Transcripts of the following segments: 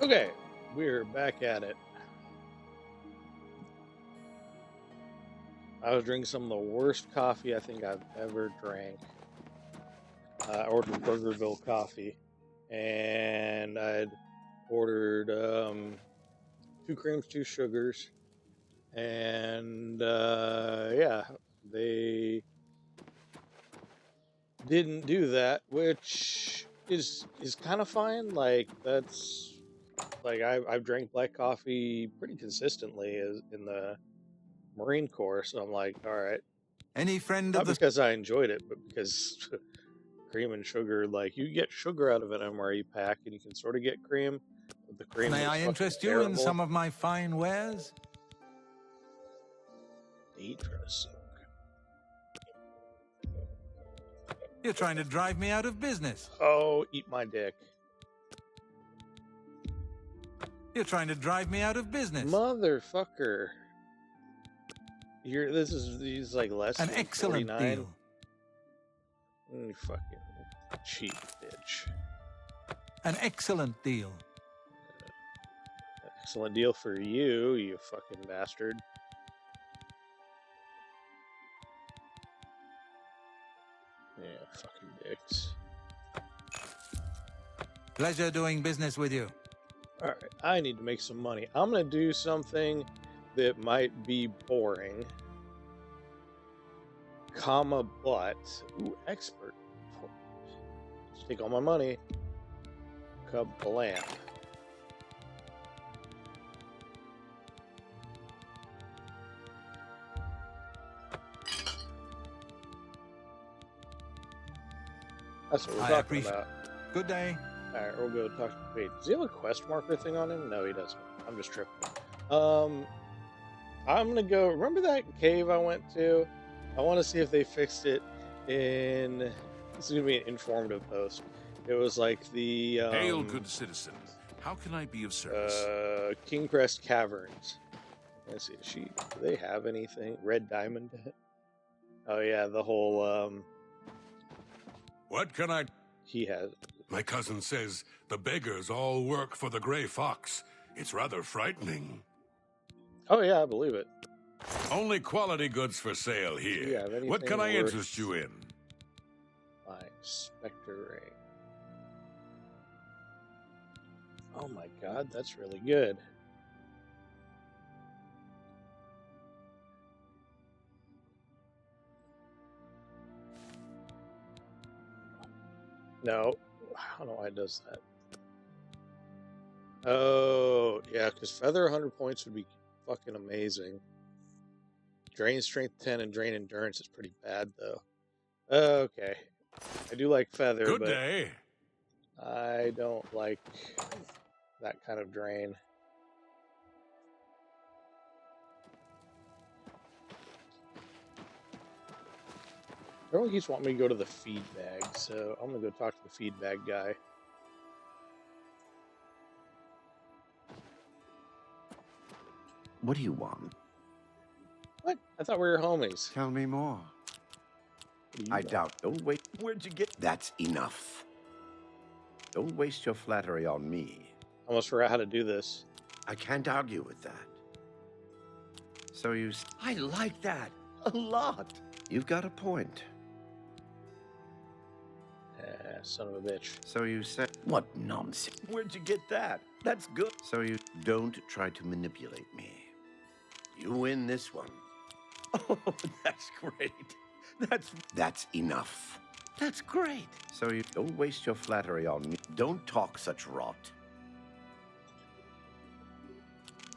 Okay, we're back at it. I was drinking some of the worst coffee I think I've ever drank. I ordered Burgerville coffee, and I'd ordered 2 creams, 2 sugars, and yeah, they didn't do that, which is kind of fine. Like that's like I've drank black coffee pretty consistently in the Marine Corps, so I'm like, all right. Any friend of Not the... because I enjoyed it, but because cream and sugar, like, you get sugar out of an MRE pack, and you can sort of get cream, but the cream May was I fucking interest you in terrible. some of my fine wares? Dangerous. You're trying to drive me out of business. Oh, eat my dick. You're trying to drive me out of business. Motherfucker. He's like less An than excellent 49. deal. You fucking cheap bitch. An excellent deal. Excellent deal for you, you fucking bastard. Yeah, fucking dicks. Pleasure doing business with you. Alright, I need to make some money. I'm gonna do something that might be boring. But... Ooh, expert. Just take all my money. Kablam. That's what we're talking about. Good day. Alright, we'll go talk. Wait, does he have a quest marker thing on him? No, he doesn't. I'm just tripping. I'm gonna go. Remember that cave I went to? I want to see if they fixed it in. This is gonna be an informative post. It was like the. Hail, good citizen. How can I be of service? Kingscrest Caverns. Let's see. Do they have anything? Red Diamond? Oh yeah, the whole. What can I... He has. My cousin says the beggars all work for the Grey Fox. It's rather frightening. Oh yeah, I believe it. Only quality goods for sale here. What can I interest you in? My Spectre Ring. Oh my god, that's really good. No, I don't know why it does that. Oh, yeah, because Feather 100 points would be fucking amazing. Drain Strength 10 and Drain Endurance is pretty bad, though. Okay. I do like Feather, Good but day. I don't like that kind of drain. Everyone keeps wanting me to go to the feed bag, so I'm going to go talk to the feed bag guy. What do you want? What? I thought we were homies. Tell me more. I doubt. Don't wait. Where'd you get? That's enough. Don't waste your flattery on me. I almost forgot how to do this. I can't argue with that. So you... I like that a lot. You've got a point. Son of a bitch. So you said... What nonsense. Where'd you get that? That's good. So you don't try to manipulate me. You win this one. Oh, that's great. That's enough. That's great. So you don't waste your flattery on me. Don't talk such rot.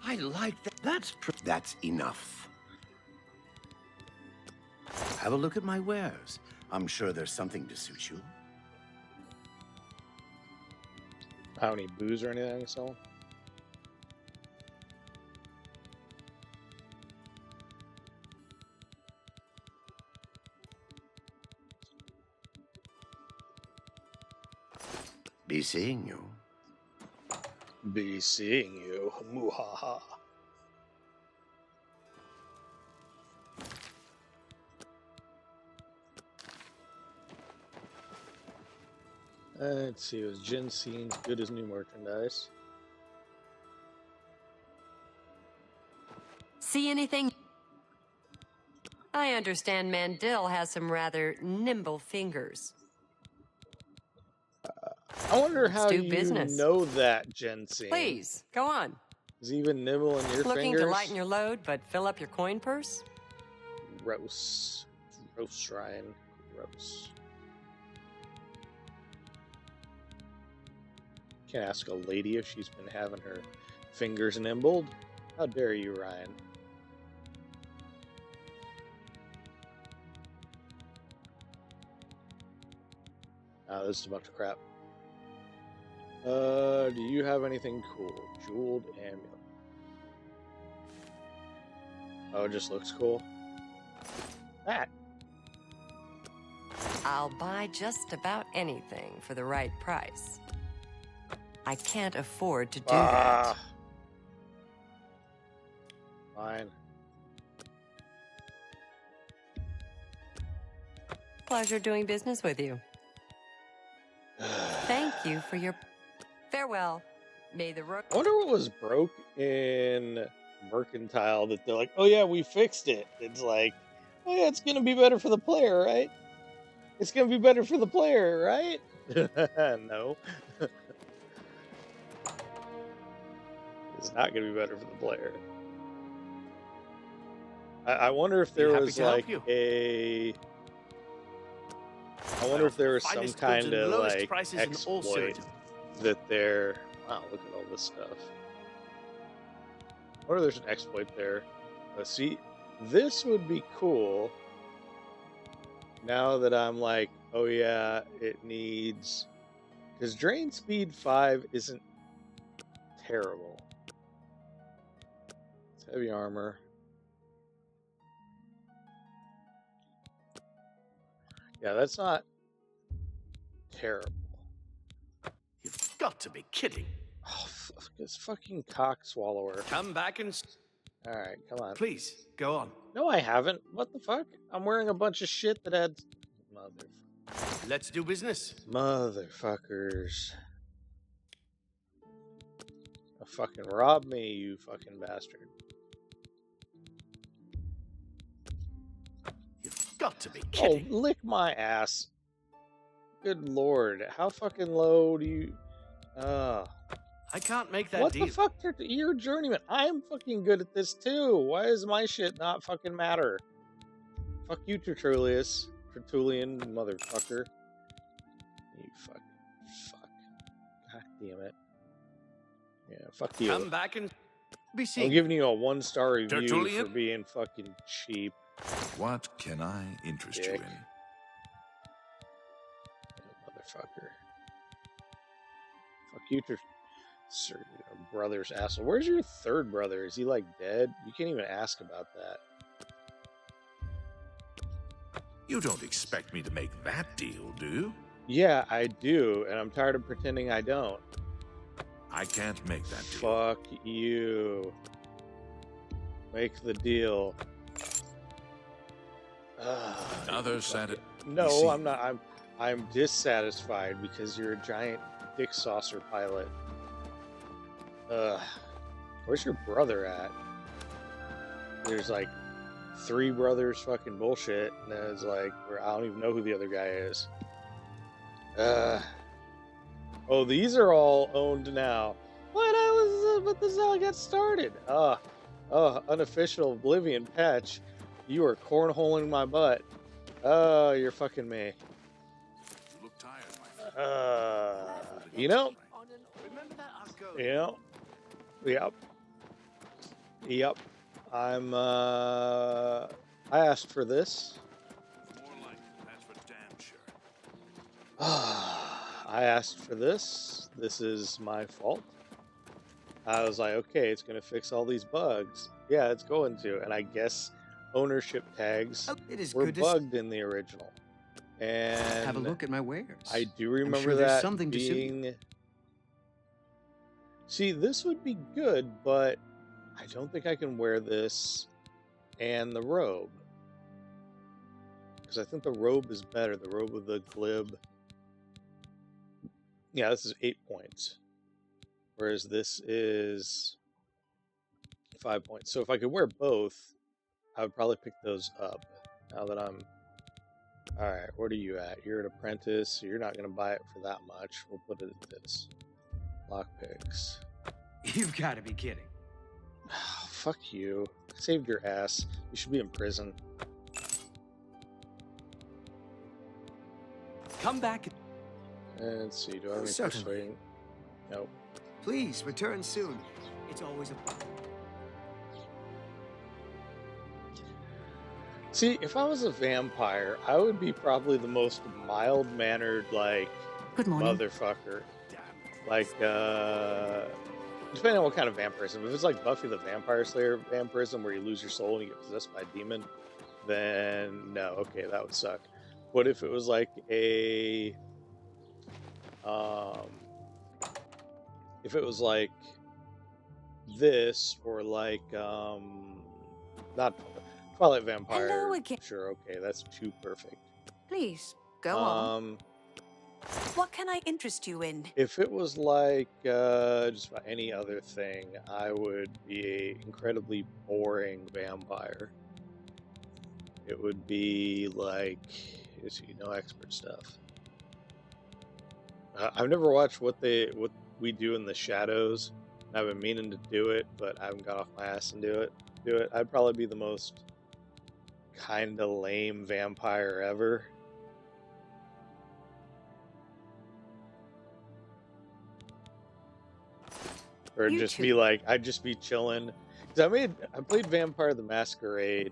I like that. That's enough. Have a look at my wares. I'm sure there's something to suit you. How many booze or anything I can sell? Be seeing you. Be seeing you. Muhaha. Let's see, was Gin Scenes good as new merchandise? See anything? I understand Mandil has some rather nimble fingers. I wonder Let's how do you business. know that, Jensine. Please, go on. Is he even nibble in your Looking fingers? to lighten your load, but fill up your coin purse? Gross. Gross, Ryan. Gross. Can't ask a lady if she's been having her fingers nimbled. How dare you, Ryan? Oh, this is a bunch of crap. Do you have anything cool? Jeweled amulet. Oh, it just looks cool. That. I'll buy just about anything for the right price. I can't afford to do that. Fine. Pleasure doing business with you. Thank you for your farewell. May the rook. I wonder what was broke in Mercantile that they're like, oh yeah, we fixed it. It's like, oh yeah, it's gonna be better for the player, right? It's gonna be better for the player, right? No. It's not gonna be better for the player. I wonder if there was like a... I wonder if there was some kind of like exploit that they're... Wow, look at all this stuff. I wonder if there's an exploit there. Let's see. This would be cool. Now that I'm like, oh yeah, it needs... Because Drain Speed 5 isn't terrible. It's heavy armor. Yeah, that's not terrible. You've got to be kidding. Oh, this fucking cock swallower. Come back and... Alright, come on. Please, go on. No, I haven't. What the fuck? I'm wearing a bunch of shit that had... Let's do business. Motherfuckers. Fucking rob me, you fucking bastard. You've got to be kidding. Oh, lick my ass. Good lord. How fucking low do you... I can't make that what deal. the fuck? You're a journeyman. I'm fucking good at this too. Why does my shit not fucking matter? Fuck you, Tertullius. Tertullian motherfucker. You fuck. God damn it. Yeah, fuck you. Come back and be seen. I'm giving you a 1-star review Tertullian? for being fucking cheap. What can I interest you Dick. in? Motherfucker. Fuck you, Sir, brother's asshole. Where's your third brother? Is he like dead? You can't even ask about that. You don't expect me to make that deal, do you? Yeah, I do, and I'm tired of pretending I don't. I can't make that deal. Fuck you. Make the deal. Another Saturday. No, I'm not. I'm dissatisfied because you're a giant dick saucer pilot. Where's your brother at? There's like 3 brothers fucking bullshit, and then it's like, I don't even know who the other guy is. Oh, these are all owned now. But this is how I got started. Unofficial Oblivion patch. You are cornholing my butt. Oh, you're fucking me. You look tired, my friend. You know, Remember that Argo? Yep. I asked for this. More like it, that's for damn sure. I asked for this. This is my fault. I was like, okay, it's going to fix all these bugs. Yeah, it's going to. And I guess ownership tags were bugged in the original. And have a look at my wares. I do remember sure there's that something to being... See, this would be good, but I don't think I can wear this and the robe. Because I think the robe is better. The robe with the glib. Yeah, this is 8 points. Whereas this is 5 points. So if I could wear both, I would probably pick those up. Now that I'm... Alright, what are you at? You're an apprentice, so you're not going to buy it for that much. We'll put it at this. Lockpicks. You've got to be kidding. Fuck you. Saved your ass. You should be in prison. Come back. And let's see, do I have any Certainly. persuading? Nope. Please return soon. It's always a... See, if I was a vampire, I would be probably the most mild-mannered, like, Good morning. motherfucker. Like, depending on what kind of vampirism. If it's like Buffy the Vampire Slayer vampirism, where you lose your soul and you get possessed by a demon, then no, okay, that would suck. What if it was like a, if it was like this, or like, not Twilight Vampire. Hello again. Sure, okay, that's too perfect. Please, go on. What can I interest you in? If it was like just about any other thing, I would be an incredibly boring vampire. It would be like, you know, expert stuff. I've never watched what we do in the shadows. I've been meaning to do it, but I haven't got off my ass and do it. I'd probably be the most kind of lame vampire ever. Or You just too. be like, I'd just be chilling. Cause I played Vampire the Masquerade.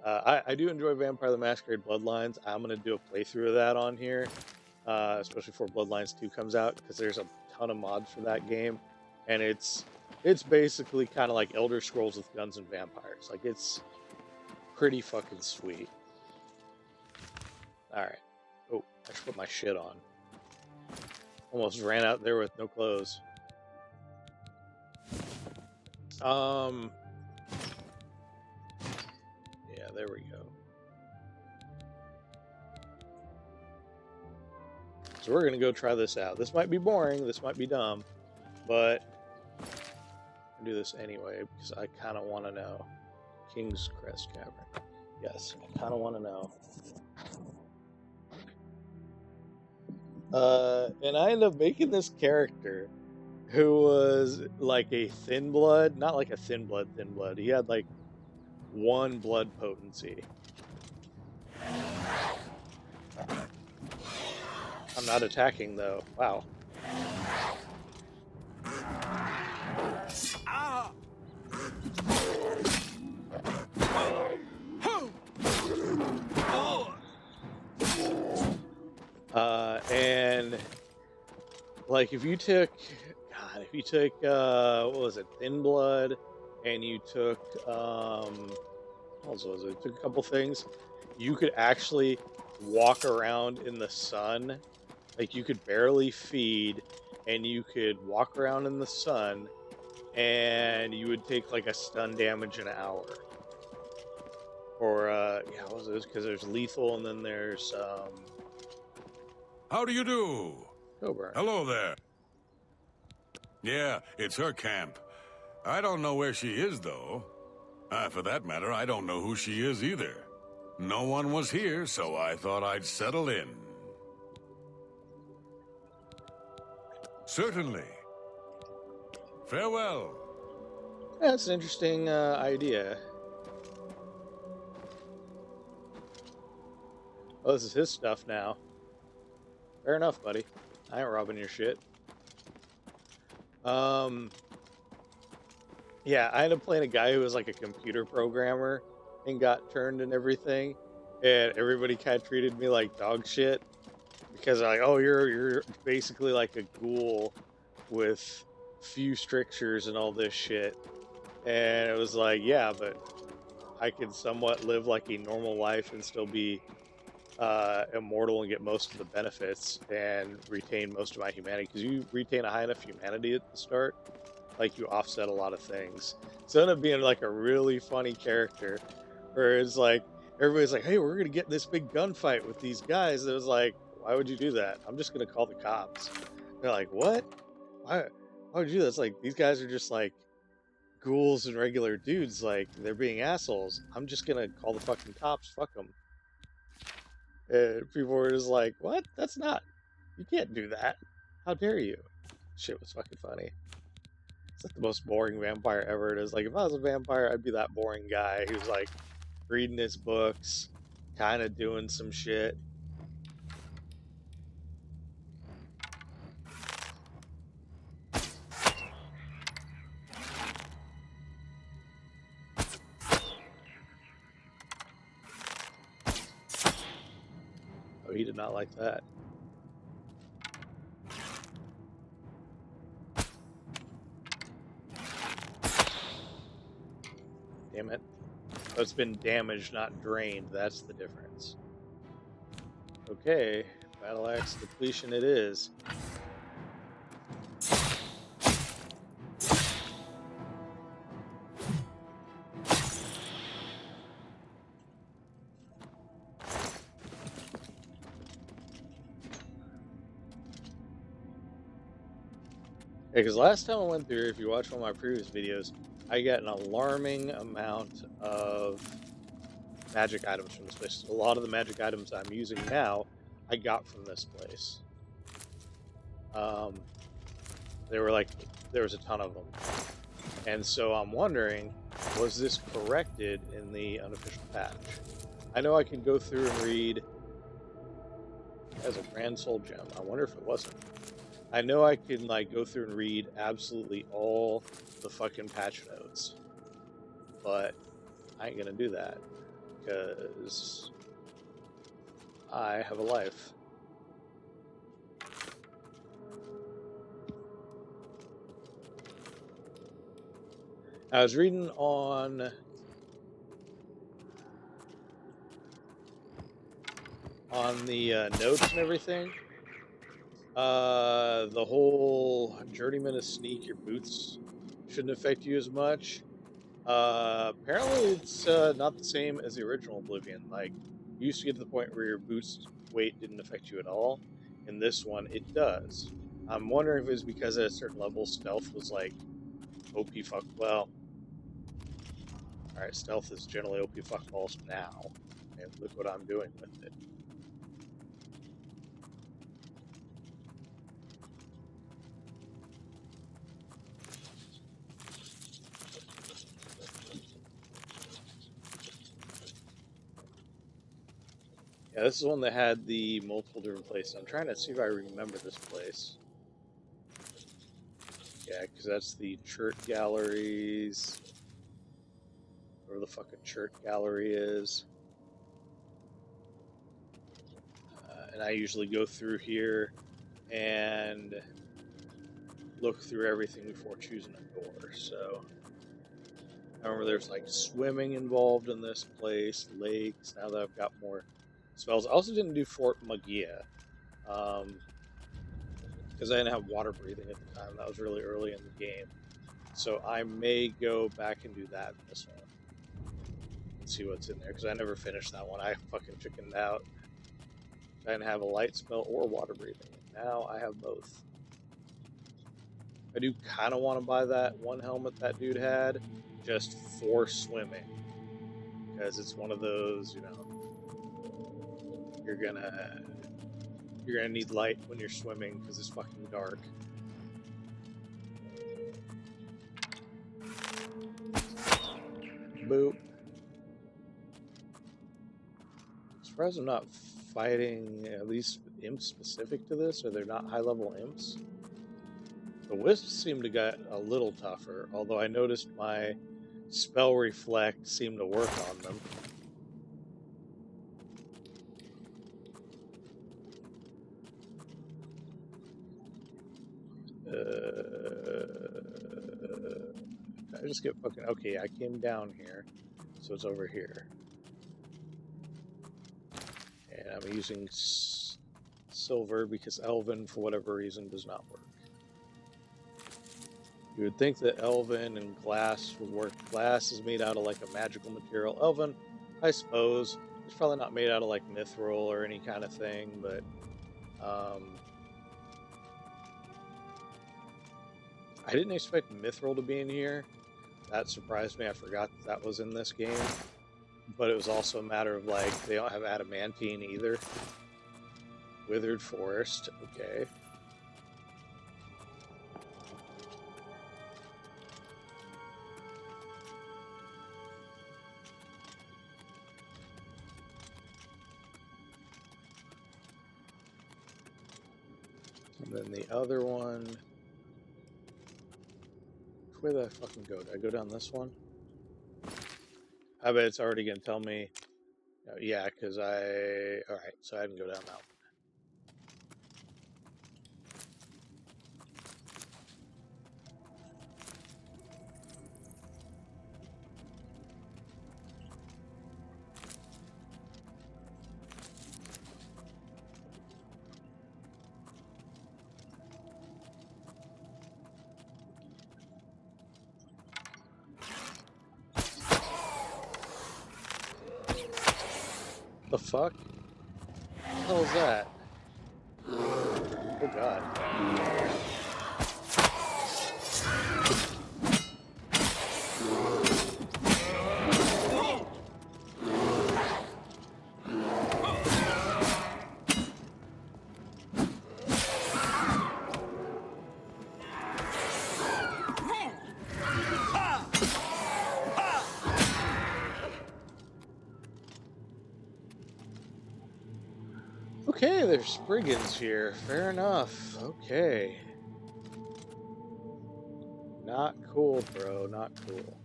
I do enjoy Vampire the Masquerade Bloodlines. I'm gonna do a playthrough of that on here, especially before Bloodlines 2 comes out, because there's a ton of mods for that game, and it's basically kind of like Elder Scrolls with guns and vampires. Like, it's pretty fucking sweet. All right. Oh, I should put my shit on. Almost ran out there with no clothes. Yeah, there we go. So we're gonna go try this out. This might be boring, this might be dumb, but I'll do this anyway because I kind of want to know. Kingscrest Cavern. Yes, I kind of want to know. And I ended up making this character who was like a thin blood, not like a thin blood. He had like 1 blood potency. I'm not attacking though. Wow. And like if you took what was it, thin blood, and you took what else was it? Took a couple things, you could actually walk around in the sun. Like, you could barely feed, and you could walk around in the sun, and you would take like a stun damage an hour. Or yeah, what was it? Because there's lethal, and then there's How do you do? Cobra. Hello there. Yeah, it's her camp. I don't know where she is, though. For that matter, I don't know who she is either. No one was here, so I thought I'd settle in. Certainly. Farewell. Yeah, that's an interesting idea. Oh, this is his stuff now. Fair enough, buddy. I ain't robbing your shit. Yeah, I ended up playing a guy who was like a computer programmer and got turned and everything, and everybody kind of treated me like dog shit because they're like, oh, you're basically like a ghoul with few strictures and all this shit. And it was like, yeah, but I could somewhat live like a normal life and still be immortal and get most of the benefits and retain most of my humanity, because you retain a high enough humanity at the start, like, you offset a lot of things. So it ended up being like a really funny character where it's like everybody's like, hey, we're gonna get in this big gunfight with these guys. It was like, why would you do that? I'm just gonna call the cops. They're like, what? Why would you do that? It's like, these guys are just like ghouls and regular dudes, like, they're being assholes. I'm just gonna call the fucking cops, fuck them. And people were just like, what? That's not, you can't do that. How dare you? Shit was fucking funny. It's like the most boring vampire ever. It is like, if I was a vampire, I'd be that boring guy who's like reading his books, kind of doing some shit. Oh, he did not like that. Damn it. Oh, it's been damaged, not drained. That's the difference. Okay, battle axe depletion it is. Yeah, because last time I went through, if you watch one of my previous videos, I got an alarming amount of magic items from this place. A lot of the magic items I'm using now, I got from this place. There was a ton of them. And so I'm wondering, was this corrected in the unofficial patch? I know I can go through and read as a Grand Soul Gem. I wonder if it wasn't. I know I can like go through and read absolutely all the fucking patch notes, but I ain't gonna do that because I have a life. I was reading on the notes and everything. The whole journeyman is sneak, your boots shouldn't affect you as much. Apparently it's not the same as the original Oblivion. Like, you used to get to the point where your boots weight didn't affect you at all. In this one, it does. I'm wondering if it was because at a certain level, stealth was like OP fuck. Well, alright, stealth is generally OP fuck balls now. And look what I'm doing with it. Yeah, this is one that had the multiple different places. I'm trying to see if I remember this place. Yeah, because that's the church galleries. Where the fucking church gallery is. And I usually go through here and look through everything before choosing a door. So I remember there's like swimming involved in this place, lakes. Now that I've got more spells. I also didn't do Fort Magia because I didn't have water breathing at the time. That was really early in the game. So I may go back and do that in this one. And see what's in there, because I never finished that one. I fucking chickened out. I didn't have a light spell or water breathing. Now I have both. I do kind of want to buy that one helmet that dude had, just for swimming. Because it's one of those, you know, you're gonna need light when you're swimming because it's fucking dark. Boop. As far as I'm not fighting at least imps specific to this, or they're not high-level imps. The wisps seem to get a little tougher, although I noticed my spell reflect seemed to work on them. I just get fucking... Okay, I came down here, so it's over here. And I'm using silver because Elven, for whatever reason, does not work. You would think that Elven and glass would work. Glass is made out of like a magical material. Elven, I suppose, it's probably not made out of like mithril or any kind of thing, but I didn't expect mithril to be in here. That surprised me. I forgot that was in this game. But it was also a matter of, like, they don't have adamantine either. Withered forest, okay. And then the other one... Where did I fucking go? Did I go down this one? I bet it's already going to tell me... Oh, yeah, because I... Alright, so I didn't go down that one. The fuck? What the hell is that? Oh god. Okay, there's Spriggans here. Fair enough. Okay. Not cool, bro. Not cool.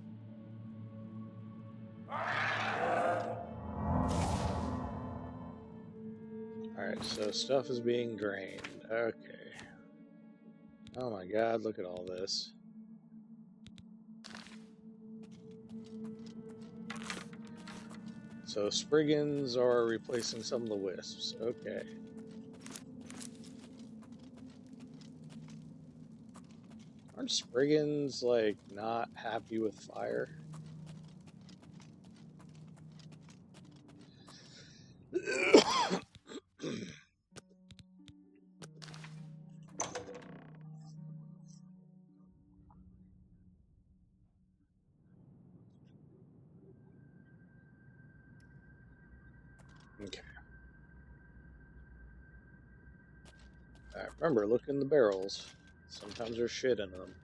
Alright, so stuff is being drained. Okay. Oh my god, look at all this. So Spriggans are replacing some of the wisps. Okay. Aren't Spriggans, like, not happy with fire? Okay. Alright, remember, look in the barrels. Sometimes there's shit in them.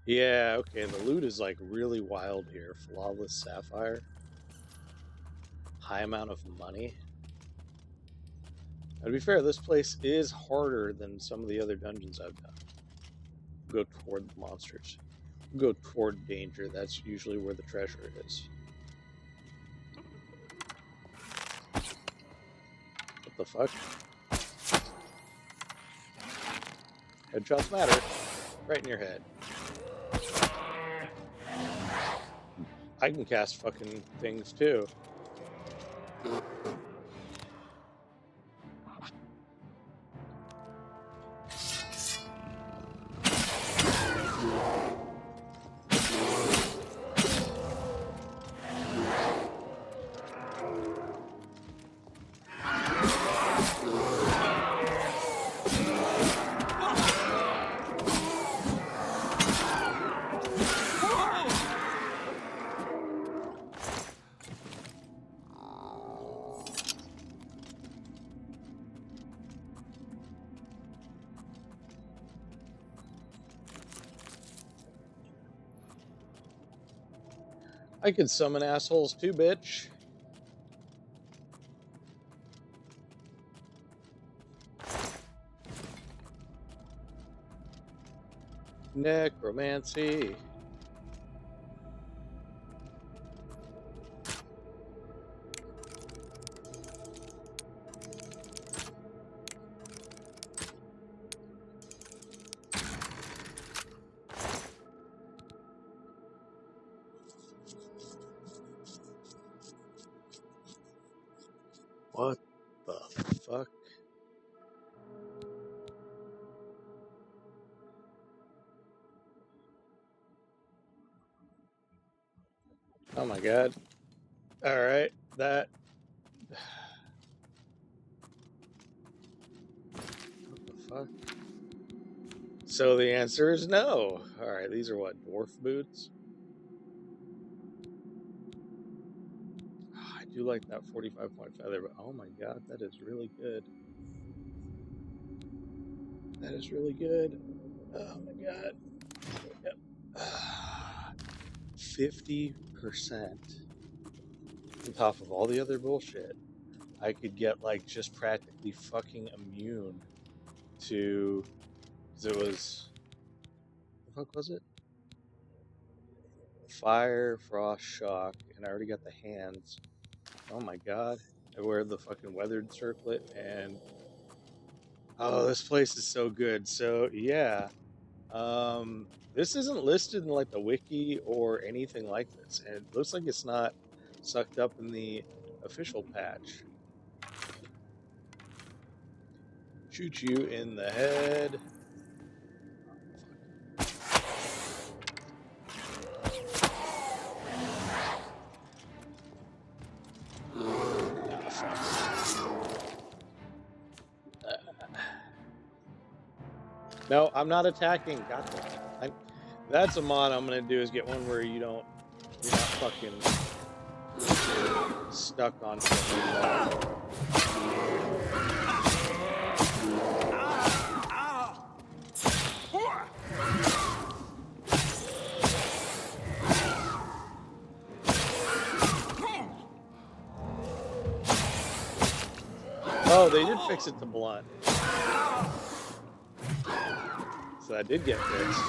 Yeah, okay, the loot is, like, really wild here. Flawless sapphire. High amount of money. Now, to be fair, this place is harder than some of the other dungeons I've done. Go toward the monsters. Go toward danger. That's usually where the treasure is. What the fuck? Headshots matter. Right in your head. I can cast fucking things too. I could summon assholes too, bitch. Necromancy. What the fuck? Oh my god. Alright, that... What the fuck? So the answer is no. All right, these are what, dwarf boots? I do like that 45-point feather, but oh my god, that is really good. That is really good. Oh my god. Yep. 50% on top of all the other bullshit. I could get like just practically fucking immune to, because it was, what the fuck was it? Fire, frost, shock, and I already got the hands. Oh my god. I wear the fucking weathered circlet, and oh, this place is so good. So yeah, this isn't listed in like the wiki or anything like this, and it looks like it's not sucked up in the official patch. Shoot you in the head. No, I'm not attacking. God damn it. That's a mod I'm gonna do, is get one where you're not fucking stuck on something. Oh, they did fix it to blunt. So that did get fixed.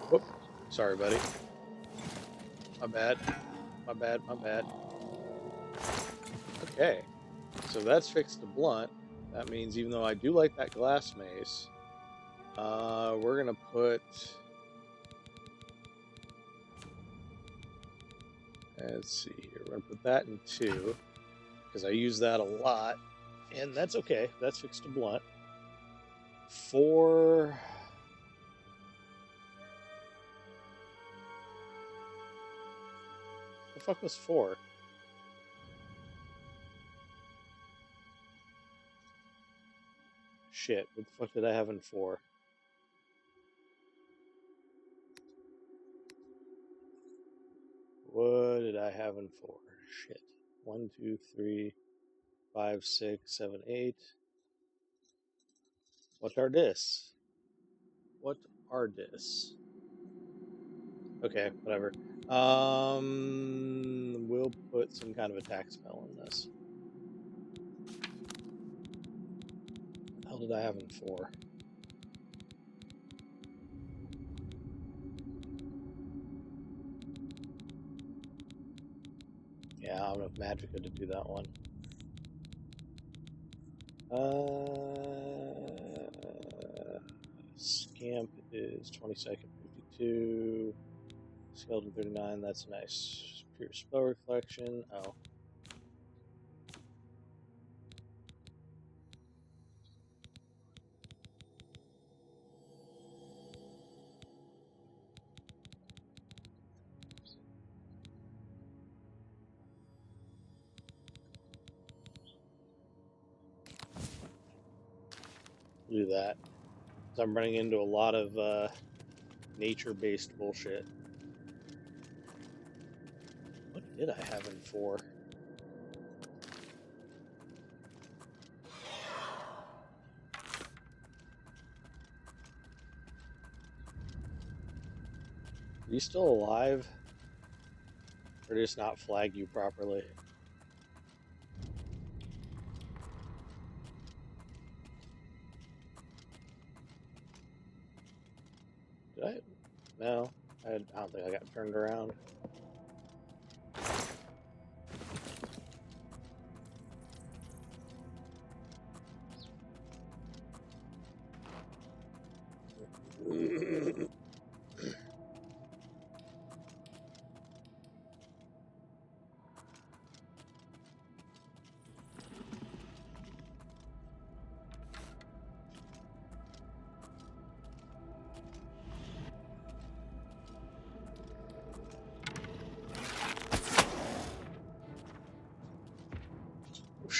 Whoop. Sorry, buddy. My bad. My bad, my bad. Okay. So that's fixed to blunt. That means even though I do like that glass mace, we're gonna put, let's see here, we're gonna put that in 2 because I use that a lot, and that's okay. That's fixed to blunt. 4. The fuck was 4? Shit, what the fuck did I have in 4? What did I have in 4? Shit. 1, 2, 3, 5, 6, 7, 8. What are this? What are this? Okay, whatever. We'll put some kind of attack spell in this. What the hell did I have in 4? Yeah, I don't know if Magicka to do that one. Scamp is 22nd, 52. Skeleton 39, that's nice. Pure spell reflection. Oh. Do that. So I'm running into a lot of nature-based bullshit. What did I have in 4? Are you still alive? Or just not flag you properly? Did I? No. I don't think I got turned around.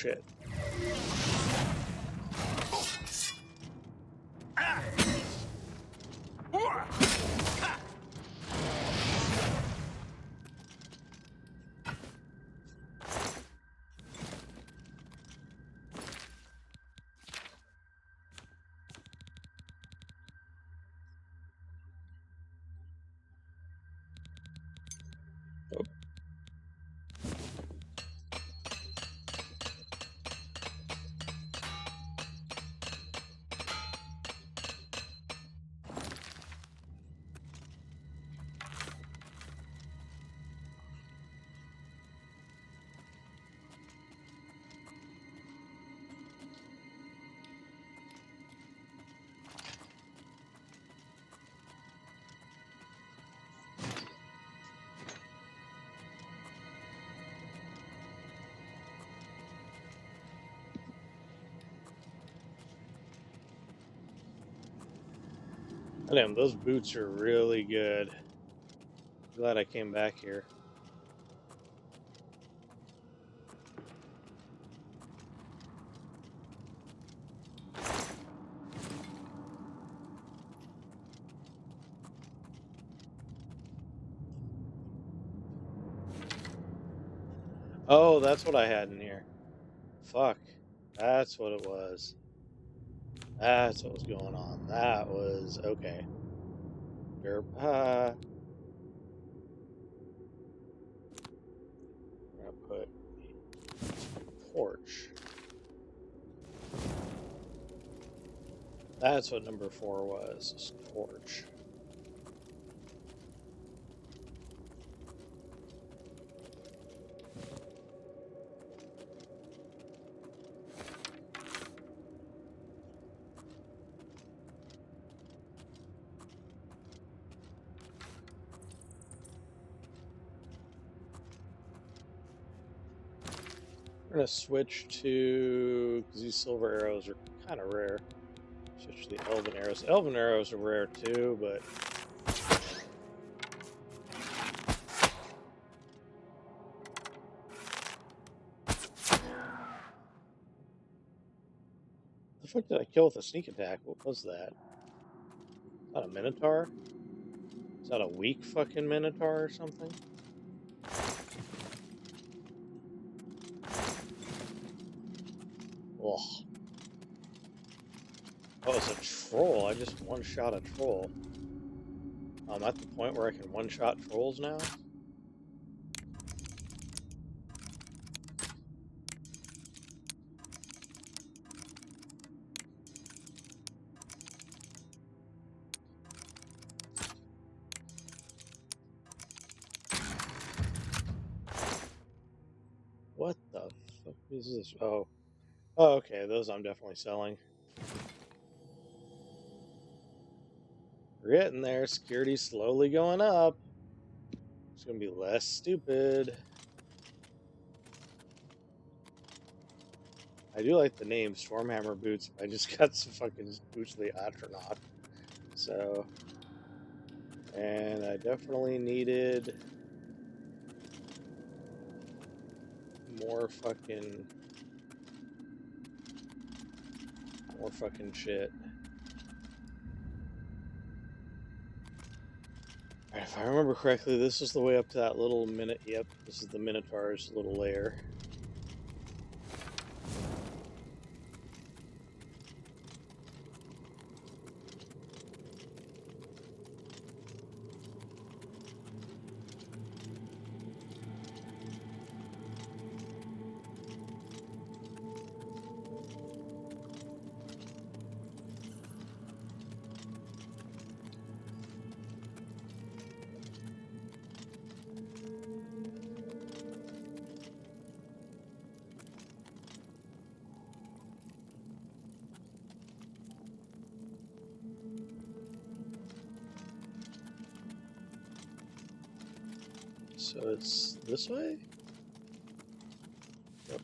shit. Damn, those boots are really good. Glad I came back here. Oh, that's what I had in here. Fuck. That's what it was. That's what was going on. That was okay. Derp. I'm gonna put a torch. That's what number 4 was. Torch. We're gonna switch to, because these silver arrows are kind of rare. Switch to the elven arrows. Elven arrows are rare too, but the fuck did I kill with a sneak attack? What was that? Is that a minotaur? Is that a weak fucking minotaur or something? Ugh. Oh, it's a troll. I just one-shot a troll. I'm at the point where I can one-shot trolls now? What the fuck is this? Oh. Oh, okay. Those I'm definitely selling. We're getting there. Security's slowly going up. It's gonna be less stupid. I do like the name Stormhammer Boots. I just got some fucking Boots of the Astronaut. So, and I definitely needed more fucking shit. Alright, if I remember correctly, this is the way up to that little Yep, this is the Minotaur's little lair. So it's this way? Yep.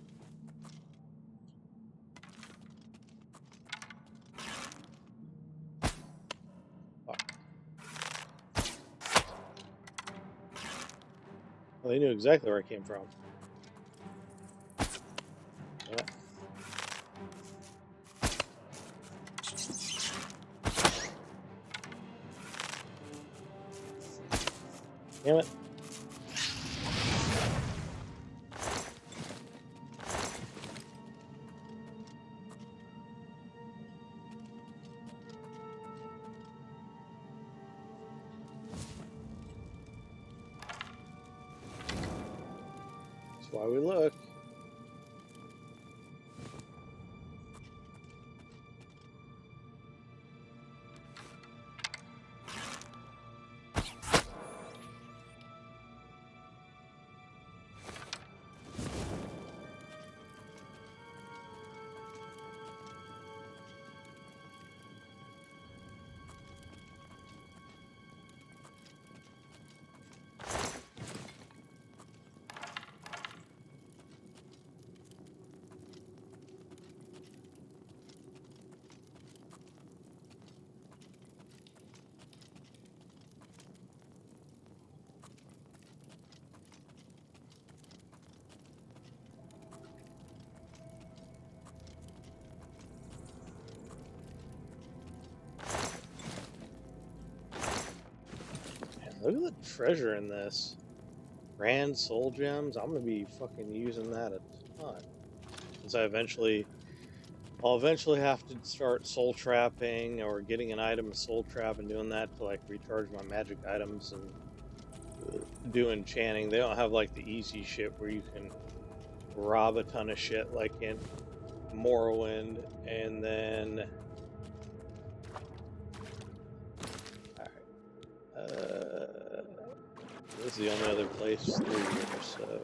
Fuck. Well, they knew exactly where I came from. Yeah. Damn it. That's why we look. Look at the treasure in this. Grand soul gems. I'm gonna be fucking using that a ton. Since I'll eventually have to start soul trapping or getting an item to soul trap and doing that to like recharge my magic items and do enchanting. They don't have like the easy shit where you can rob a ton of shit like in Morrowind and then this is the only other place through here, so.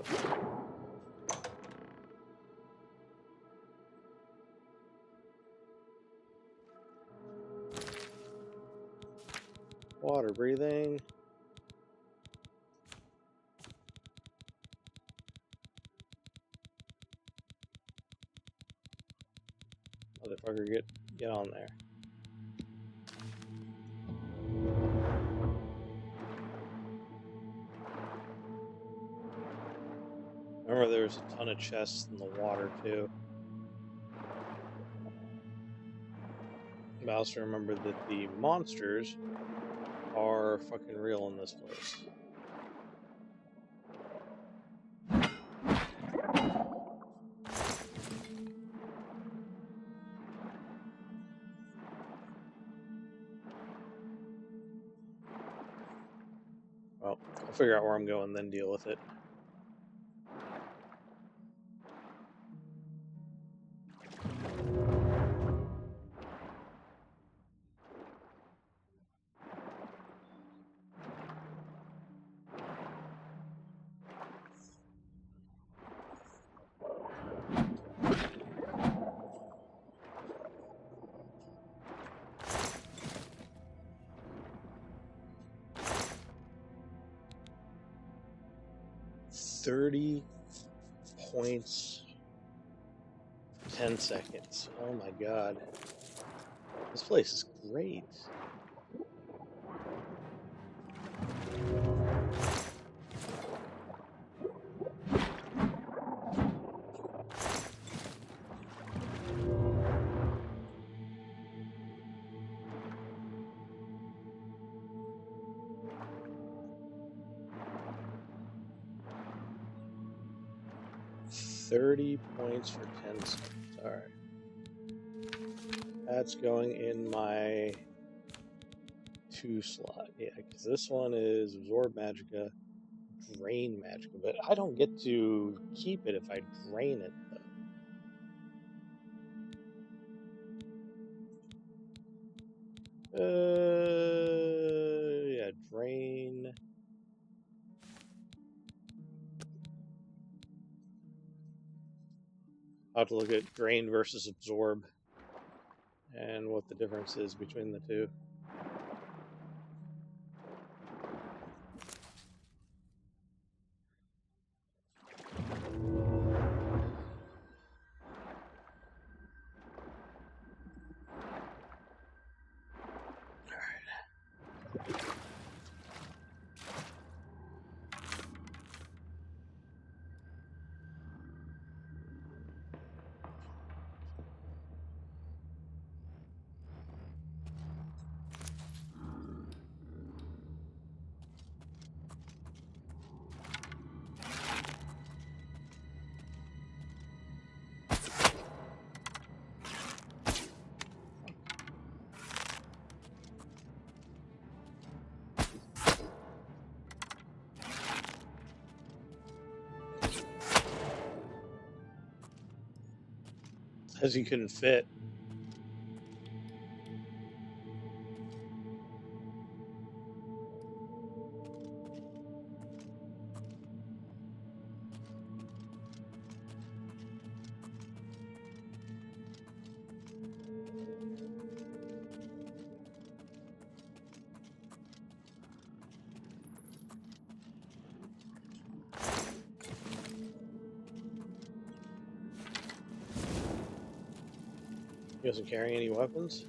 Water breathing. Motherfucker, get on there. Remember, there's a ton of chests in the water, too. I also remember that the monsters are fucking real in this place. Well, I'll figure out where I'm going, then deal with it. $30 points, 10 seconds. Oh my god. This place is great. $30 points for 10 seconds. Alright. That's going in my 2 slot. Yeah, because this one is Absorb Magica, Drain Magica, but I don't get to keep it if I drain it, though. Yeah, Drain. I'll have to look at Drain versus Absorb and what the difference is between the two. Says he couldn't fit. He wasn't carrying any weapons?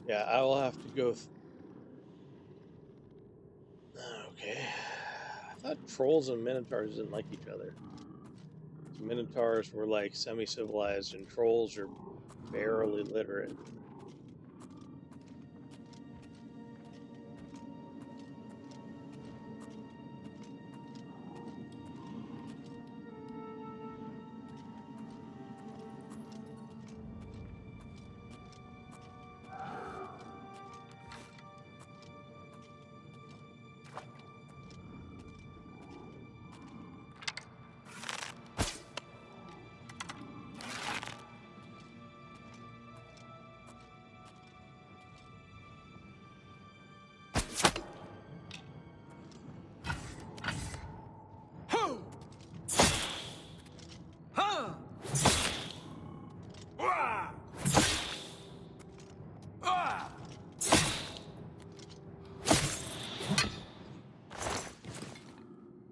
Yeah, I will have to go... Okay. I thought trolls and minotaurs didn't like each other. Minotaurs were like semi-civilized and trolls are barely literate.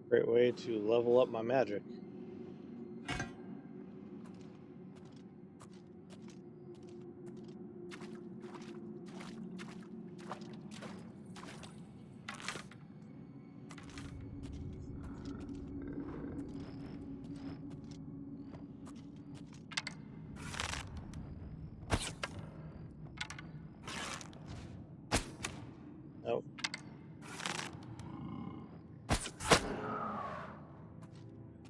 Great way to level up my magic. Nope.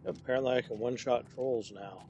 Apparently I can one-shot trolls now.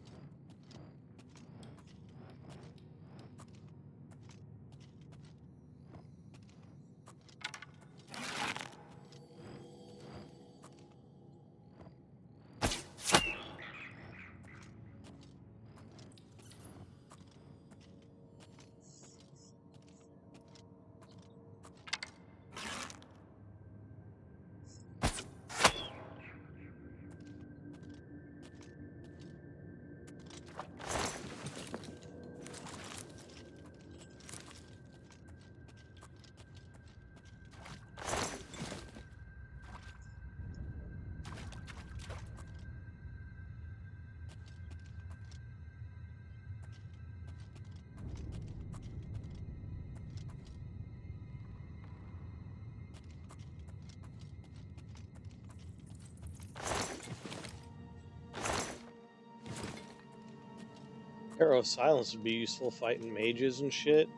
Arrow of Silence would be useful fighting mages and shit.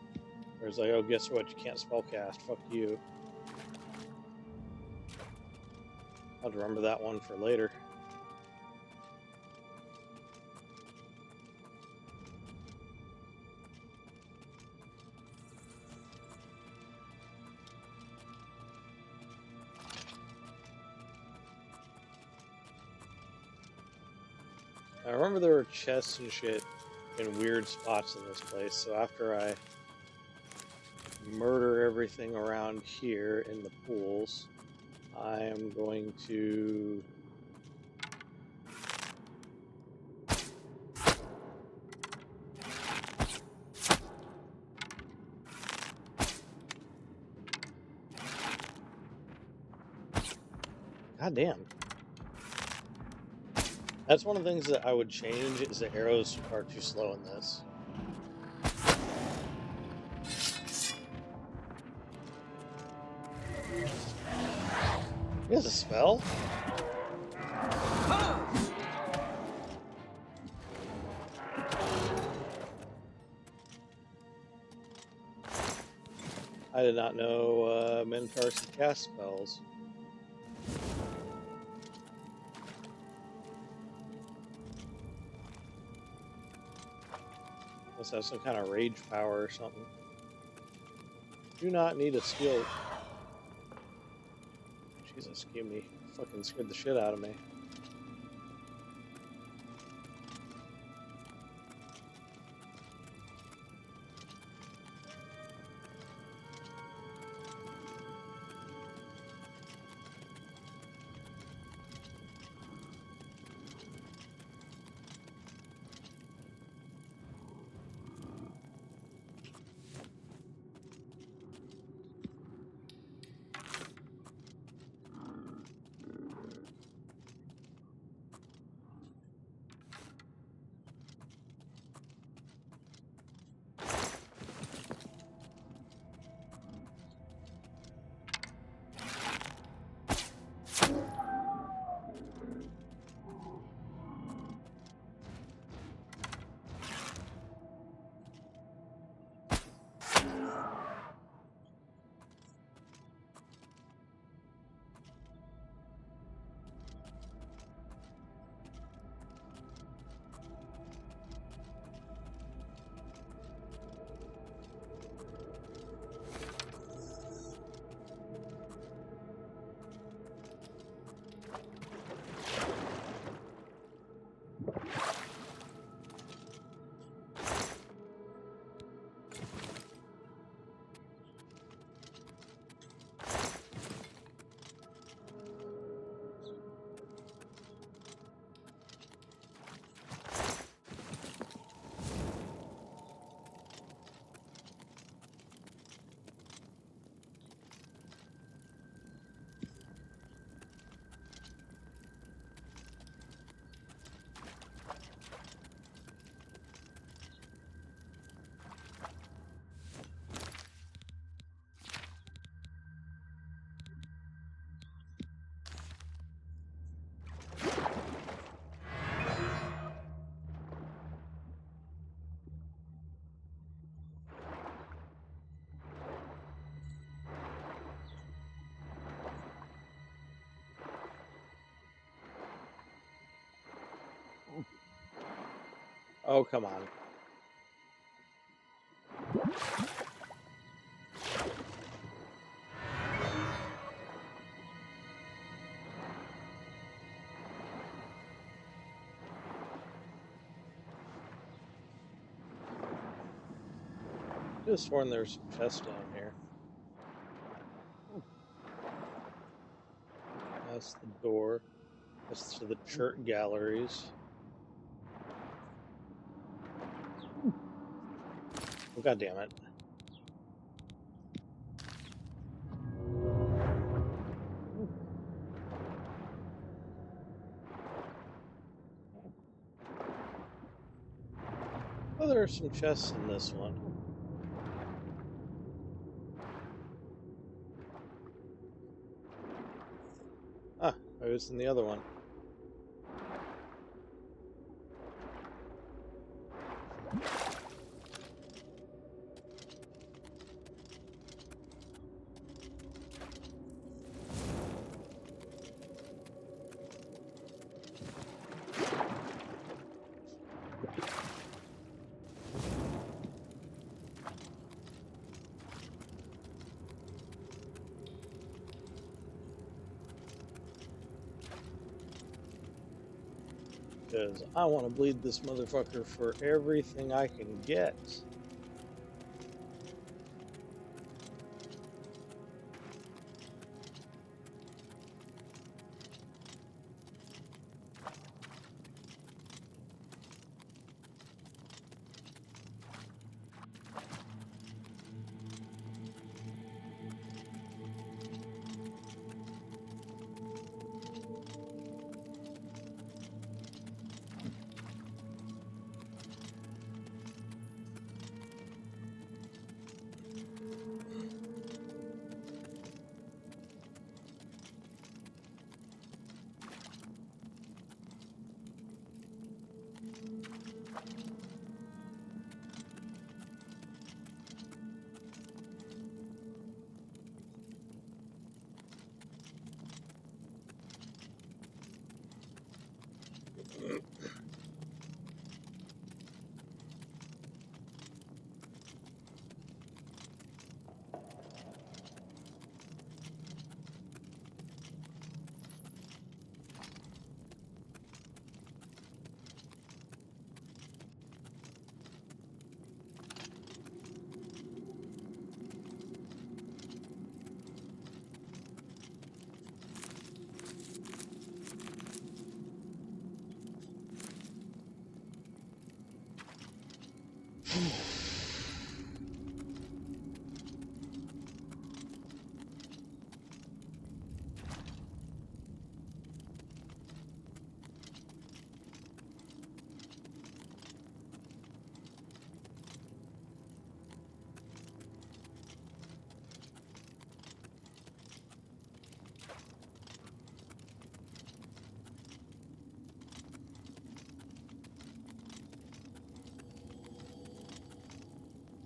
Where it's like, oh, guess what? You can't spellcast. Fuck you. I'll have to remember that one for later. I remember there were chests and shit in weird spots in this place, so after I murder everything around here in the pools, I am going to God damn. That's one of the things that I would change is the arrows are too slow in this. He has a spell? I did not know Minotaurs could cast spells. Must have some kind of rage power or something. Do not need a skill. Jesus, give me. Fucking scared the shit out of me. Oh, come on. I just sworn there's some chests down here. That's the door. That's to the church galleries. Oh, God damn it. Oh, there are some chests in this one. Ah, it was in the other one. Because I want to bleed this motherfucker for everything I can get.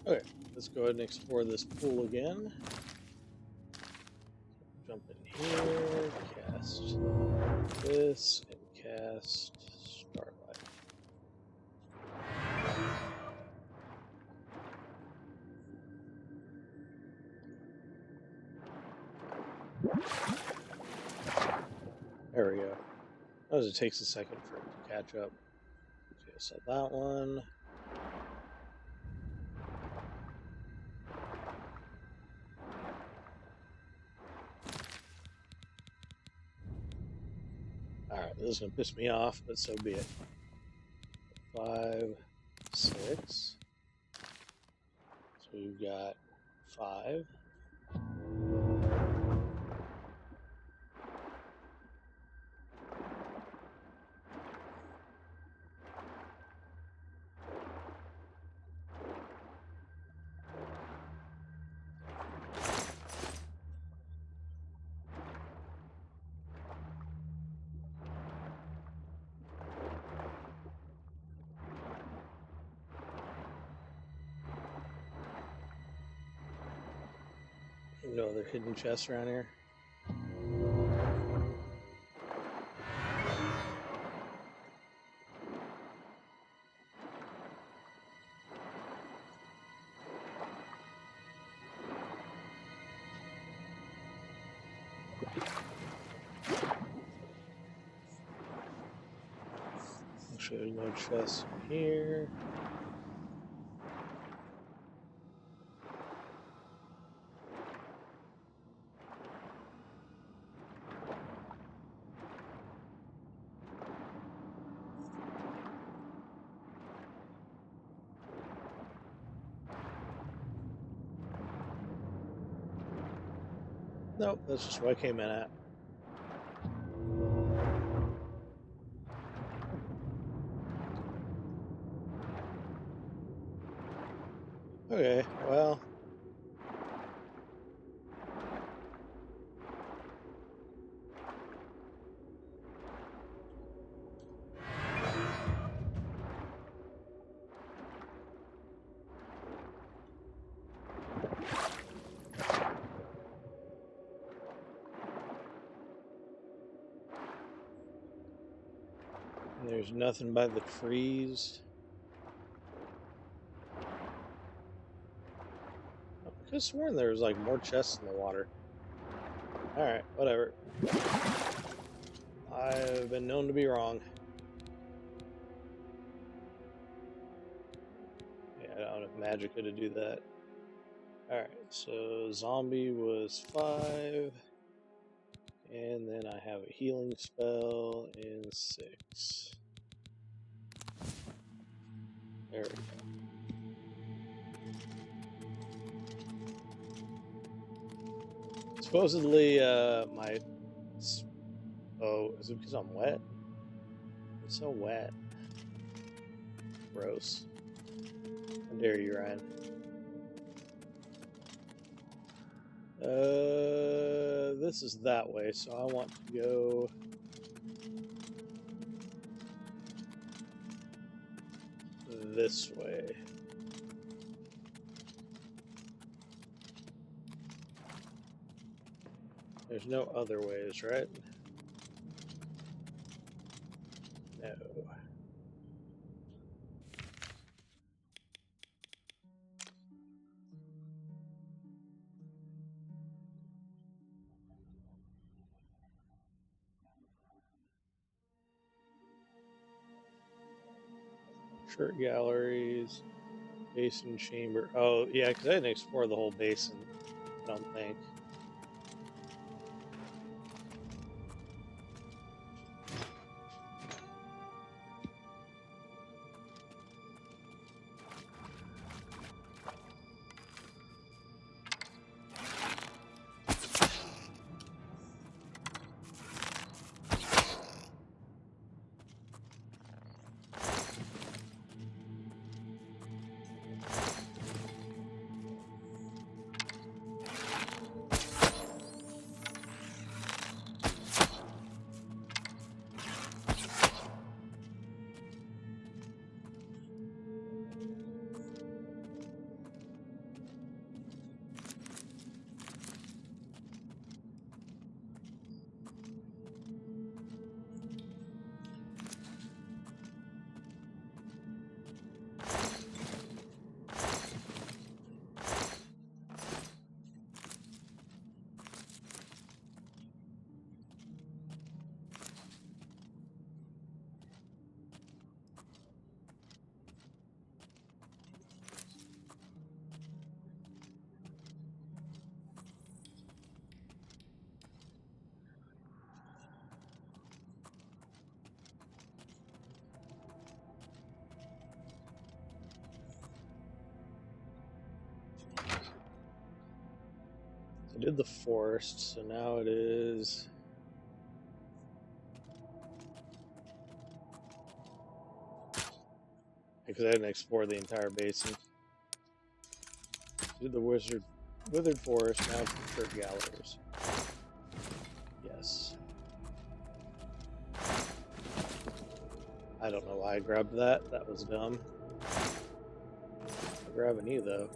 Okay, let's go ahead and explore this pool again. Jump in here, cast this, and cast Starlight. There we go. Notice it takes a second for it to catch up. Okay, so that one. Alright, this is going to piss me off, but so be it. 5, 6. So we've got 5. No other hidden chests around here. Actually, there's no chests in here. Nope, that's just what I came in at. Okay, well. There's nothing by the trees. I could have sworn there was like more chests in the water. Alright, whatever. I've been known to be wrong. Yeah, I don't have Magica to do that. Alright, so zombie was 5. And then I have a healing spell in 6. There we go. Supposedly, my... Oh, is it because I'm wet? It's so wet. Gross. How dare you, Ryan? This is that way, so I want to go... this way. There's no other ways, right? No. Shirt galleries, basin chamber. Oh, yeah, because I didn't explore the whole basin, I don't think. did the forest, so now it is... Because I didn't explore the entire basin. Did the withered forest, now it's the church galleries. Yes. I don't know why I grabbed that. That was dumb. I'm grabbing you, though.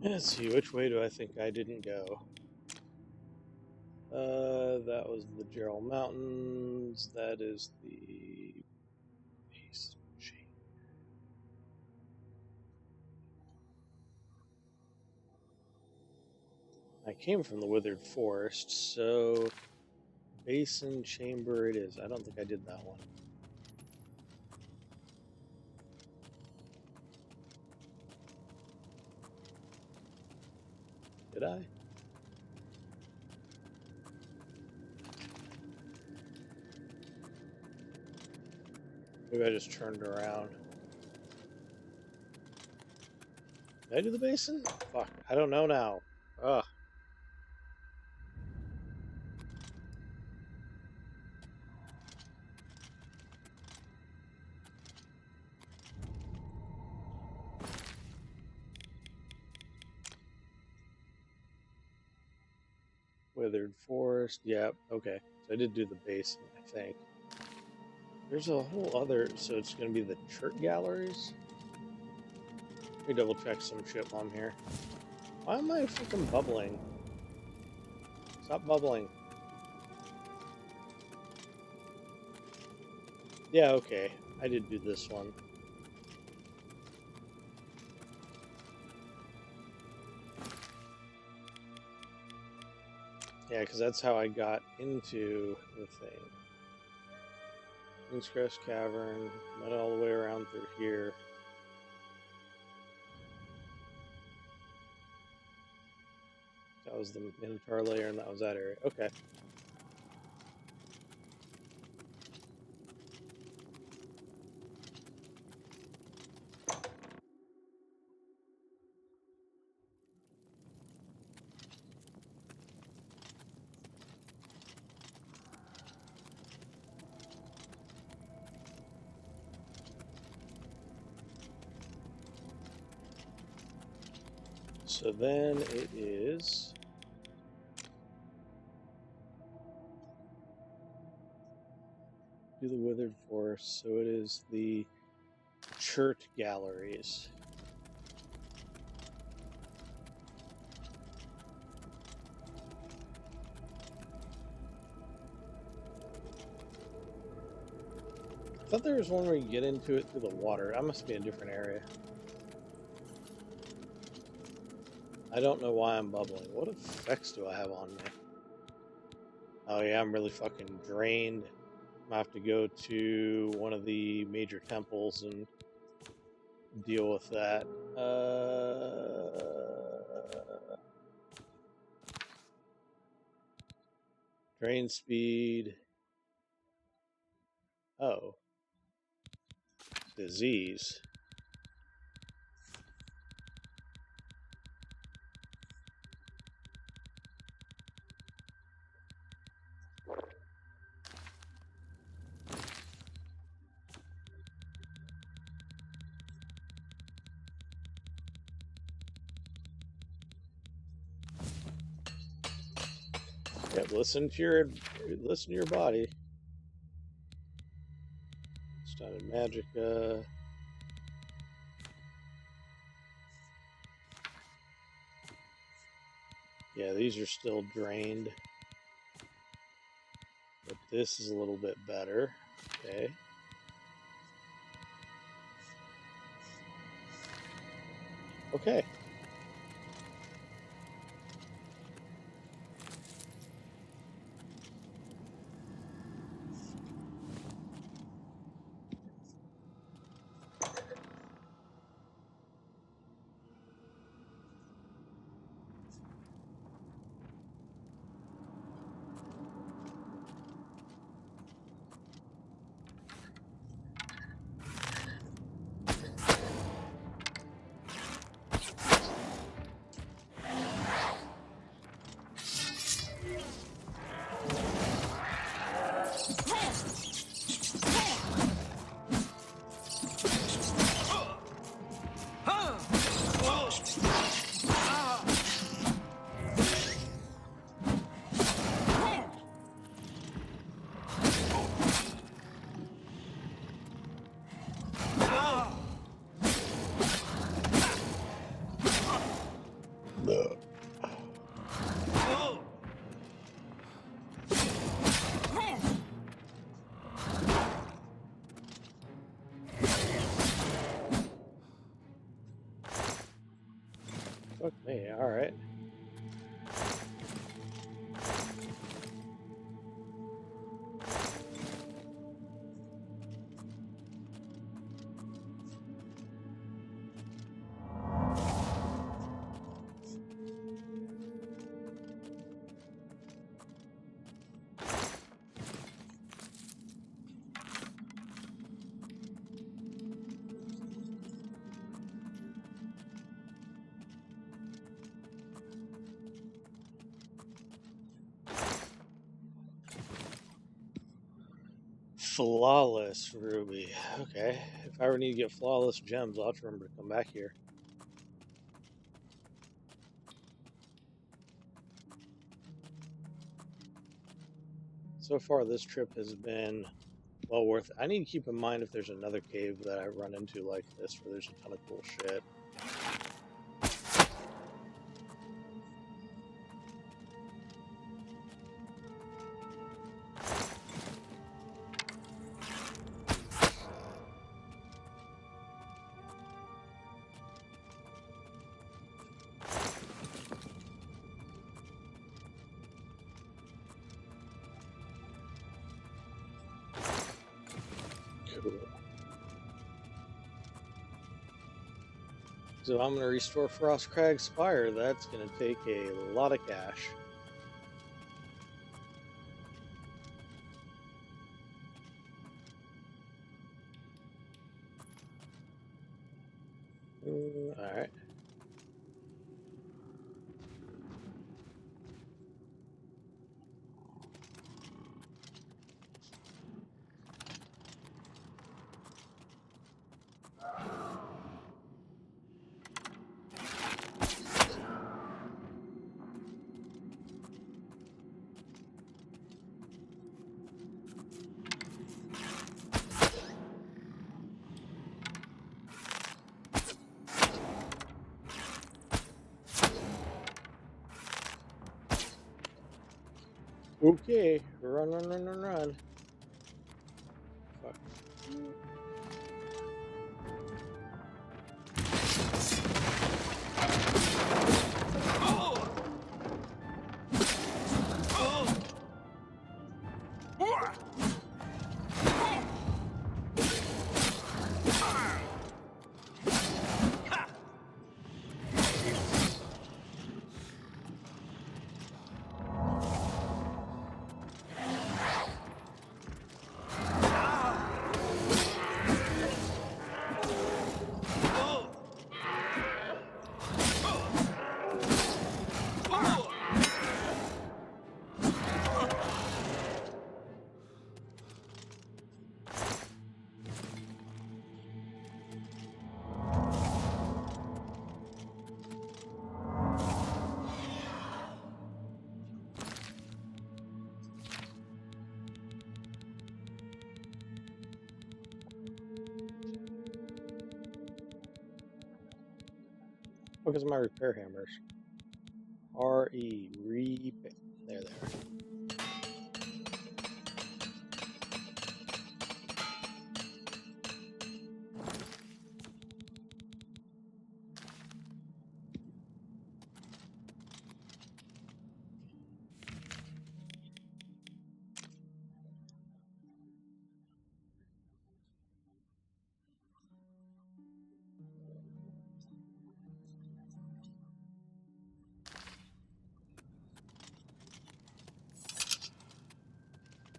Let's see, which way do I think I didn't go? That was the Gerald Mountains. That is the base chain. I came from the Withered Forest, so Basin Chamber it is. I don't think I did that one. Did I? Maybe I just turned around. Did I do the basin? Fuck, I don't know now. Ugh. Withered Forest, yep, okay. So I did do the basin, I think. There's a whole other, so it's going to be the church galleries? Let me double check some shit while I'm here. Why am I freaking bubbling? Stop bubbling. Yeah, okay. I did do this one. Yeah, because that's how I got into the thing. Kingscrest Cavern, went all the way around through here. That was the Minotaur layer, and that was that area. Okay. So then it is do the Withered Forest. So it is the church galleries. I thought there was one where you get into it through the water. That must be a different area. I don't know why I'm bubbling. What effects do I have on me? Oh yeah, I'm really fucking drained. I'm gonna have to go to one of the major temples and deal with that. Drain speed. Oh. Disease. Yep, listen to your body. down in Magica. Yeah, these are still drained. But this is a little bit better. Okay. Okay. Fuck me, alright. Flawless ruby. Okay. If I ever need to get flawless gems, I'll have to remember to come back here. So far, this trip has been well worth it. I need to keep in mind if there's another cave that I run into like this where there's a ton of cool shit. Cool. So I'm going to restore Frostcrag Spire. That's going to take a lot of cash. Alright. Okay, run, run, run, run, run. Fuck. fuck is my repair hammers? R-E, repair. There they are.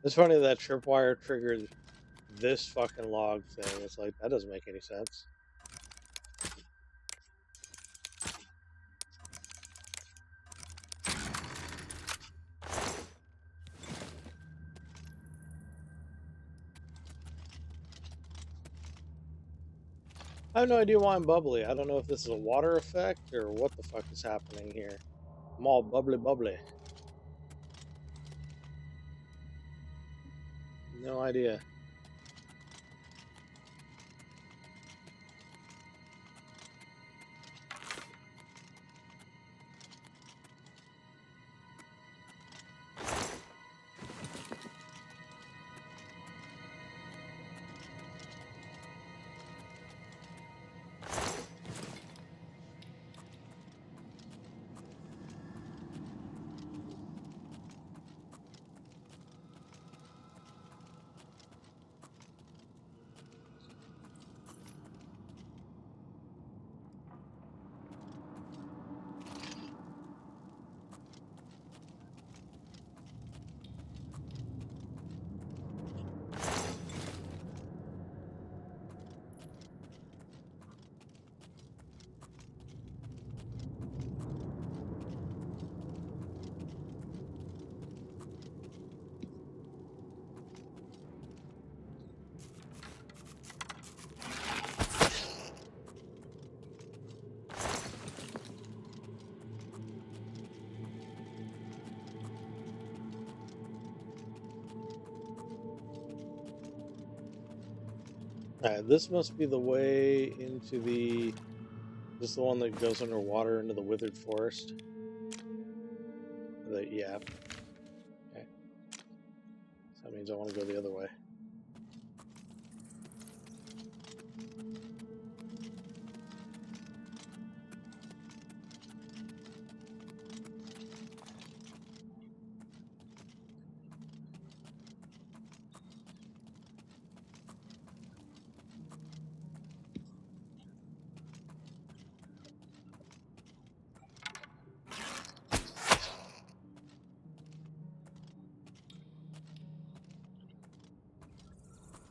It's funny that tripwire triggered this fucking log thing. It's like, that doesn't make any sense. I have no idea why I'm bubbly. I don't know if this is a water effect or what the fuck is happening here. I'm all bubbly bubbly. No idea. Alright, this must be the way into the... Is this the one that goes underwater into the withered forest? Yeah. Okay. So that means I want to go the other way.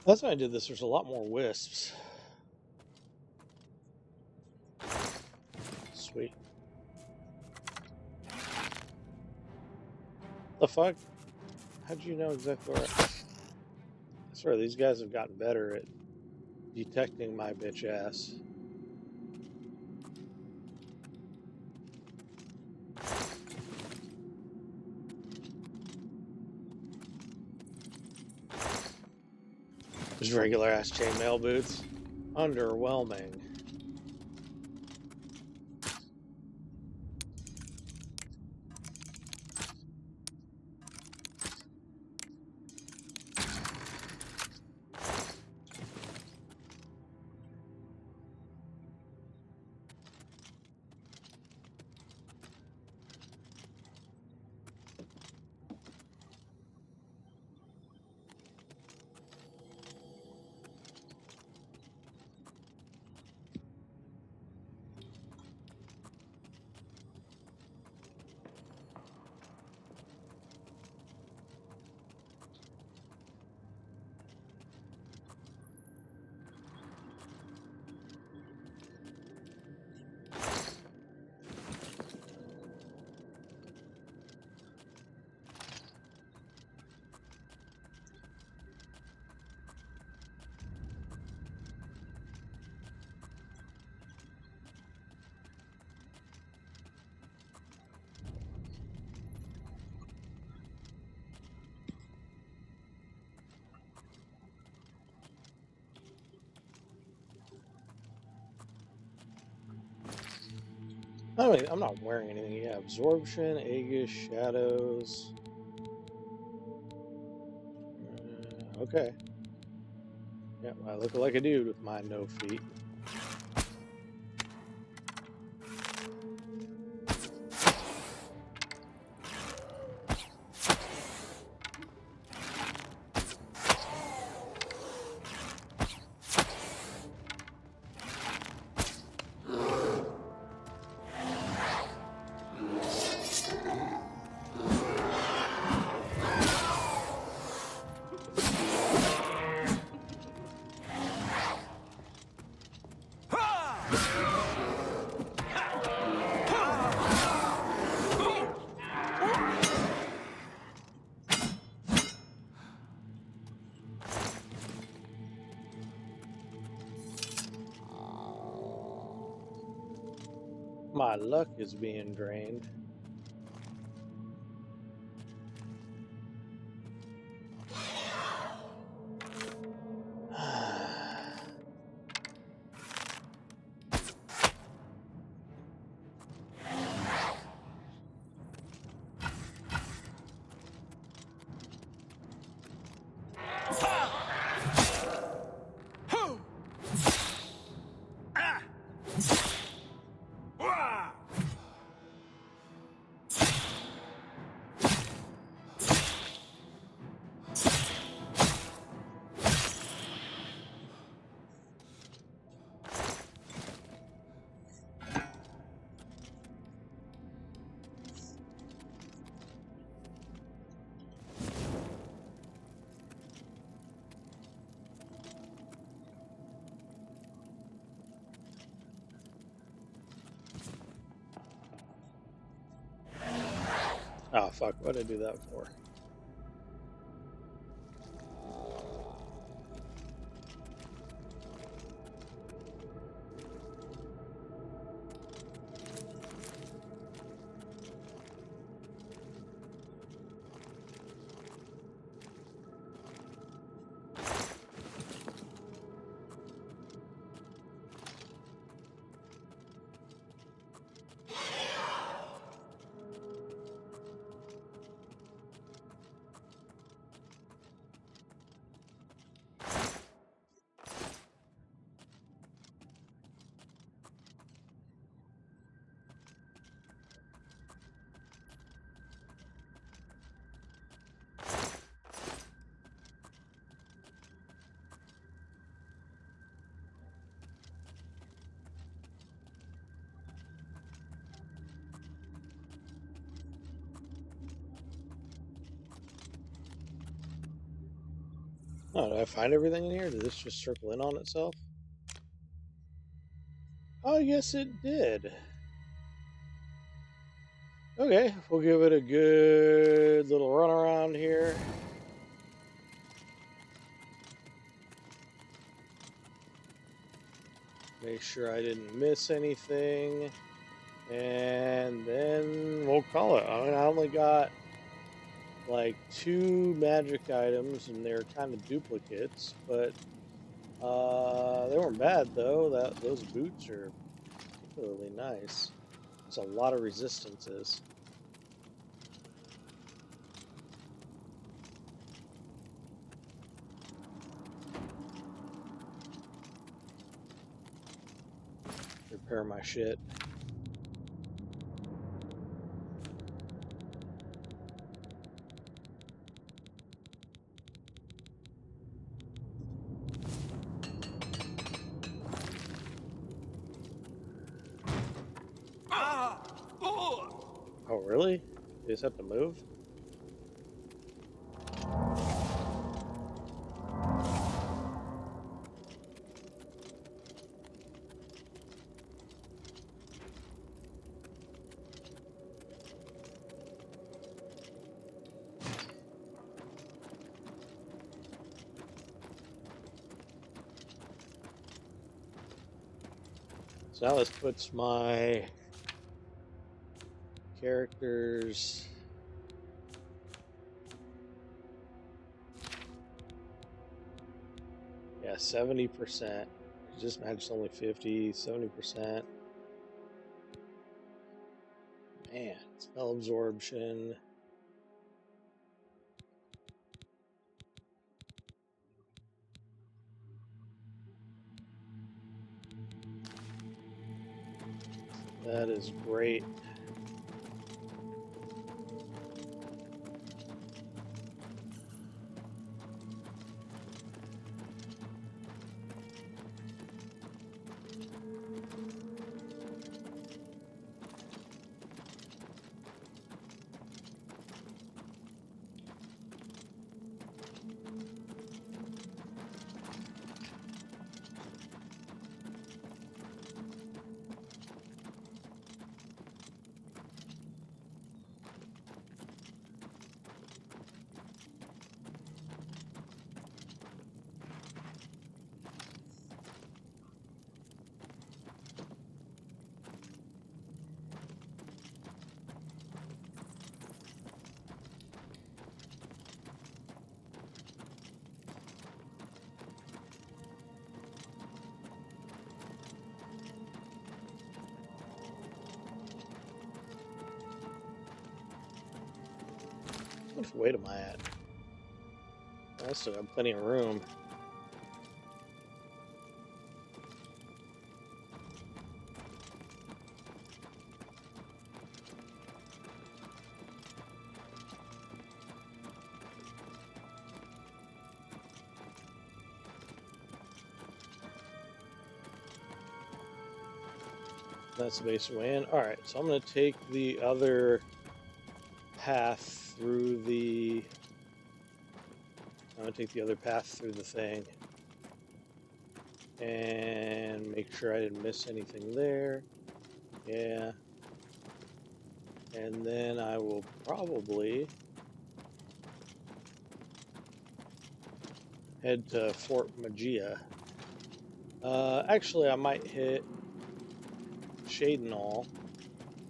Last time I did this, there's a lot more wisps. Sweet. The fuck? How'd you know exactly where I swear these guys have gotten better at detecting my bitch ass. Just regular ass chainmail boots. Underwhelming. I mean, I'm not wearing anything. Yeah, absorption, Aegis, shadows. Okay. Yeah, I look like a dude with my no feet. My luck is being drained. Oh, fuck. What did I do that for? Oh, did I find everything in here? Did this just circle in on itself? Oh, yes, it did. Okay, we'll give it a good little run around here. Make sure I didn't miss anything. And then we'll call it. I mean, I only got like 2 magic items, and they're kind of duplicates, but they weren't bad though. Those boots are particularly nice. There's a lot of resistances. Repair my shit. Oh, really? You just have to move? So now this puts my characters yeah, 70%. Just matched only 50, 70%. Man, spell absorption. That is great. How much weight am I at? I still have plenty of room. That's the base way in. Alright, so I'm going to take the other path through the... I'm going to take the other path through the thing. And make sure I didn't miss anything there. Yeah. And then I will probably head to Fort Magia. Actually, I might hit Shadenall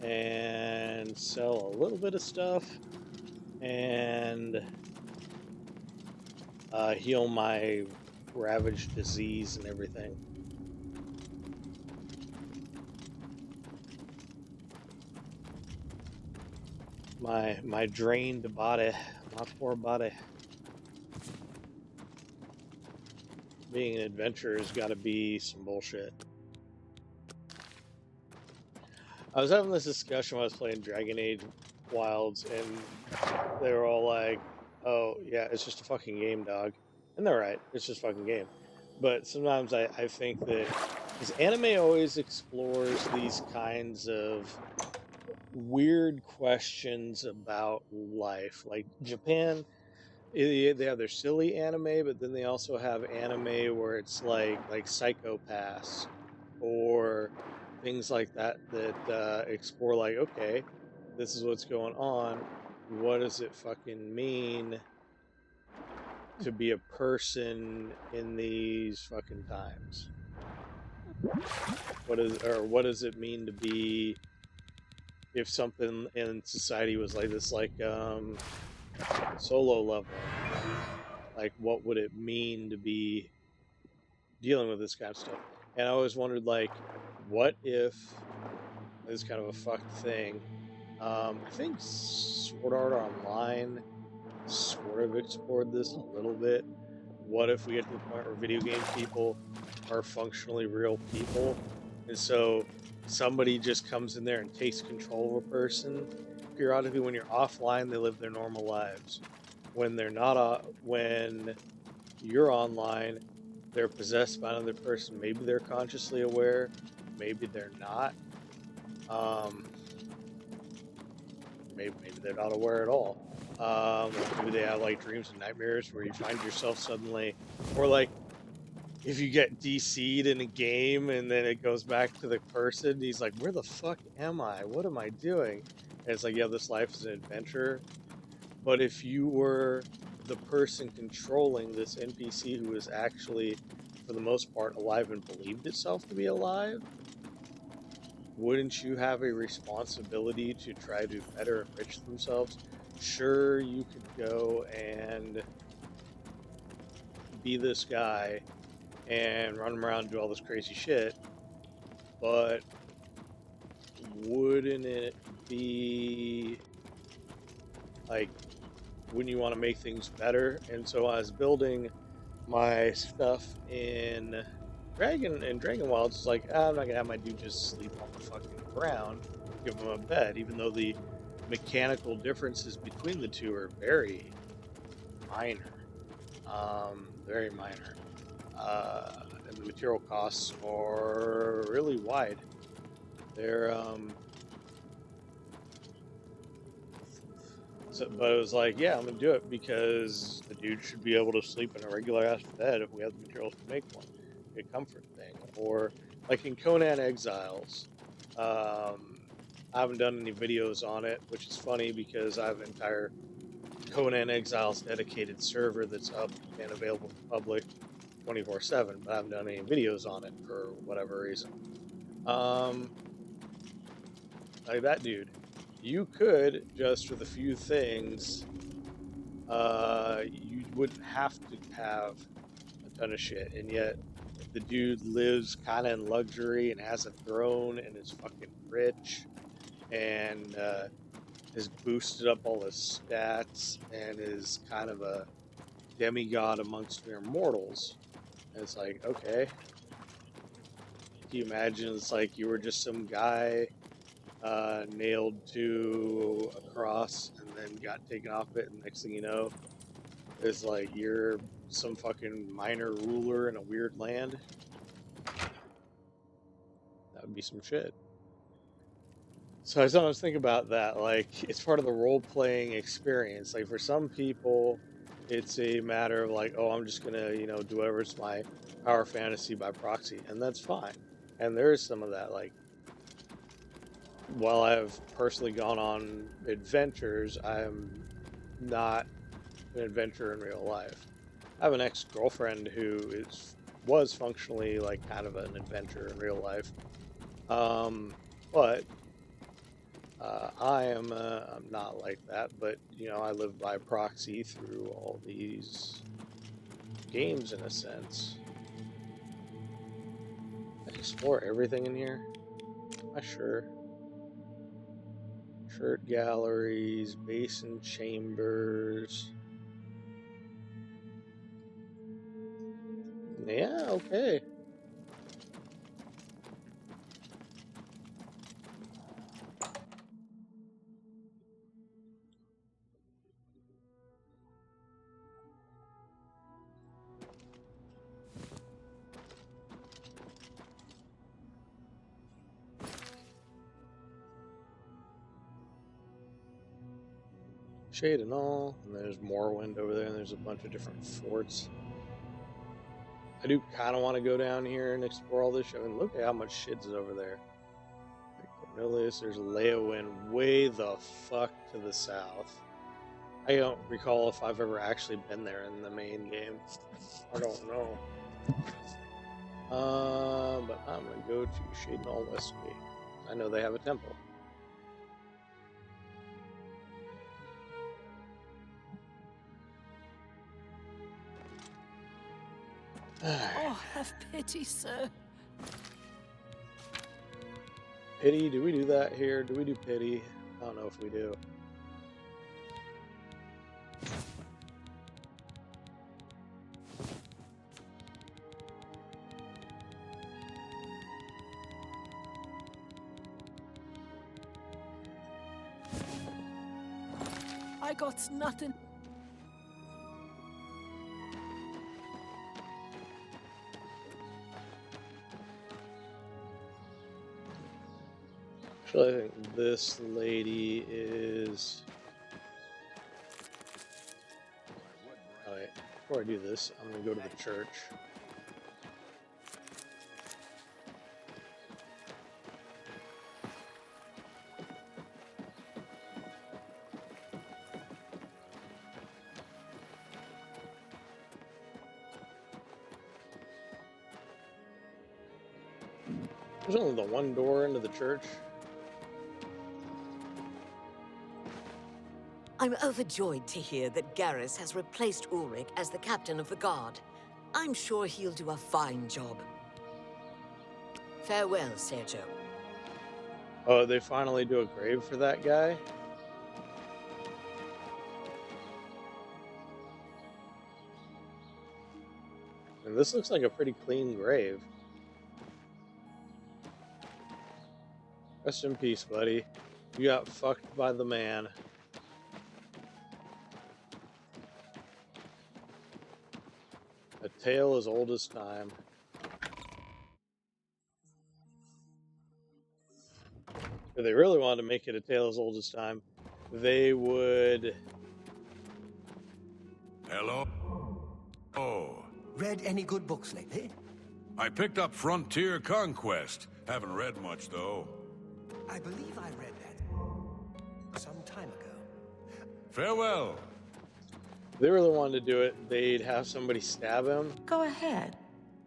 and sell a little bit of stuff and heal my ravaged disease and everything. My drained body, my poor body. Being an adventurer has got to be some bullshit. I was having this discussion when I was playing Dragon Age Wilds, and they were all like, oh, yeah, it's just a fucking game, dog. And they're right, it's just a fucking game. But sometimes I think that, because anime always explores these kinds of weird questions about life. Like Japan, they have their silly anime, but then they also have anime where it's like Psychopaths or things like that explore like, okay, this is what's going on. What does it fucking mean to be a person in these fucking times? What does it mean to be, if something in society was like this, like solo level, like what would it mean to be dealing with this kind of stuff? And I always wondered, like, what if, this is kind of a fucked thing, I think Sword Art Online sort of explored this a little bit. What if we get to the point where video game people are functionally real people, and so somebody just comes in there and takes control of a person? Periodically, when you're offline, they live their normal lives. When they're not, when you're online, they're possessed by another person. Maybe they're consciously aware, maybe they're not. Maybe they're not aware at all. Maybe they have like dreams and nightmares where you find yourself suddenly, or like if you get DC'd in a game and then it goes back to the person, he's like, where the fuck am I? What am I doing? And it's like, yeah, this life is an adventure. But if you were the person controlling this NPC who is actually, for the most part, alive and believed itself to be alive, wouldn't you have a responsibility to try to better enrich themselves? Sure, you could go and be this guy and run around and do all this crazy shit, but wouldn't it be like when you want to make things better. And so I was building my stuff in Dragon Wilds. It's like, I'm not gonna have my dude just sleep on the fucking ground, give him a bed, even though the mechanical differences between the two are very minor. Very minor. And the material costs are really wide. They're but it was like, yeah, I'm gonna do it because the dude should be able to sleep in a regular ass bed if we have the materials to make one. A comfort thing. Or like in Conan Exiles, I haven't done any videos on it, which is funny because I have an entire Conan Exiles dedicated server that's up and available to the public 24/7, but I haven't done any videos on it for whatever reason. Like that dude, you could just with a few things, you wouldn't have to have a ton of shit, and yet the dude lives kind of in luxury and has a throne and is fucking rich and has boosted up all his stats and is kind of a demigod amongst mere mortals. And it's like, okay. Can you imagine it's like you were just some guy nailed to a cross and then got taken off it, and next thing you know, it's like you're some fucking minor ruler in a weird land? That would be some shit. So I sometimes think about that, like, it's part of the role-playing experience. Like, for some people, it's a matter of like, oh, I'm just gonna, you know, do whatever's my power fantasy by proxy, and that's fine. And there is some of that, like, while I've personally gone on adventures, I'm not an adventurer in real life. I have an ex-girlfriend who was functionally like kind of an adventurer in real life, but I'm not like that. But you know, I live by proxy through all these games in a sense. I explore everything in here. Am I sure? Shirt galleries, basin chambers. Yeah, okay. Shade and all, and there's Morrowind over there, and there's a bunch of different forts. I do kind of want to go down here and explore all this shit. I mean, look at how much shit's over there. Cornelius, there's Leyawind way the fuck to the south. I don't recall if I've ever actually been there in the main game. I don't know. But I'm gonna go to Shade and all Westgate. I know they have a temple. Oh, have pity, sir. Pity? Do we do that here? Do we do pity? I don't know if we do. I got nothing. Actually, I think this lady is... Alright, before I do this, I'm going to go to the church. There's only the one door into the church. I'm overjoyed to hear that Garrus has replaced Ulrich as the captain of the guard. I'm sure he'll do a fine job. Farewell, Sergio. Oh, they finally do a grave for that guy? And this looks like a pretty clean grave. Rest in peace, buddy. You got fucked by the man. A tale as old as time. If they really wanted to make it a tale as old as time, they would... Hello? Oh. Read any good books lately? I picked up Frontier Conquest. Haven't read much, though. I believe I read that some time ago. Farewell. If they really wanted to do it, they'd have somebody stab him, Go ahead.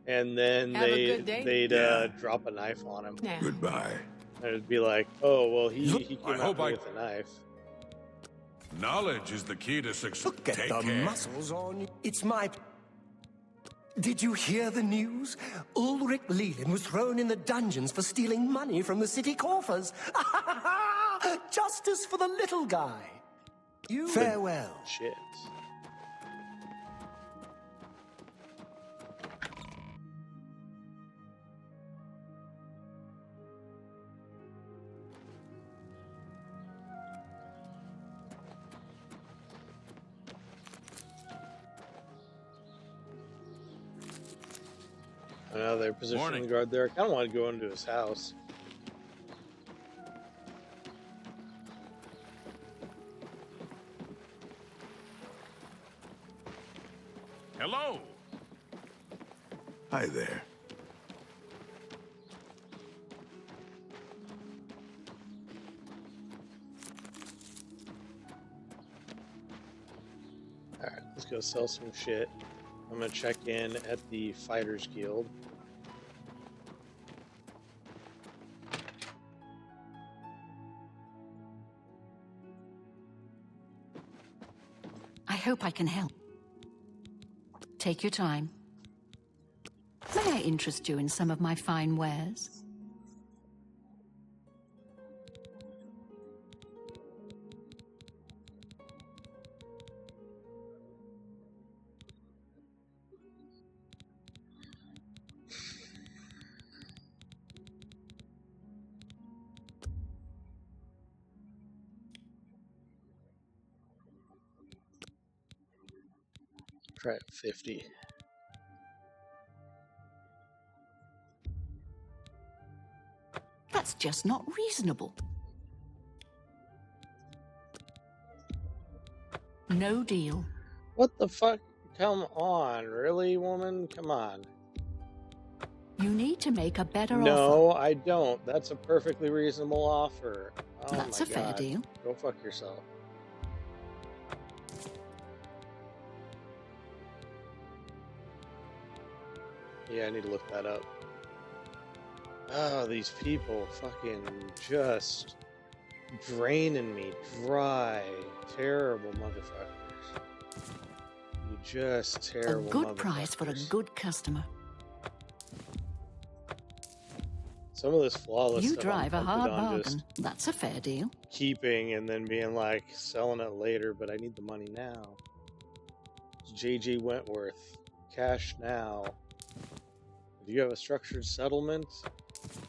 and then Have a good day. they'd drop a knife on him. Now, Goodbye. And it'd be like, oh, well, he I came hope at I- me with a knife. Knowledge is the key to success. Look at Take the care. muscles on you. It's my... Did you hear the news? Ulrich Leland was thrown in the dungeons for stealing money from the city coffers. Justice for the little guy. You farewell. Shit. I know they're positioning Morning. the guard there. I kind of want to go into his house. Hello. Hi there. Alright, let's go sell some shit. I'm gonna check in at the Fighters Guild. I hope I can help. Take your time. May I interest you in some of my fine wares? Try it 50. That's just not reasonable. No deal. What the fuck? Come on, really, woman? Come on. You need to make a better offer. No, I don't. That's a perfectly reasonable offer. Oh That's my a fair God. deal. Go fuck yourself. Yeah, I need to look that up. Oh, these people fucking just draining me dry. Terrible motherfuckers. You just A terrible good price for a motherfuckers. good customer. Some of this flawless You stuff I'm drive a tempted hard on just bargain. That's a fair deal. keeping and then being like selling it later, but I need the money now. It's JG Wentworth, cash now. Do you have a structured settlement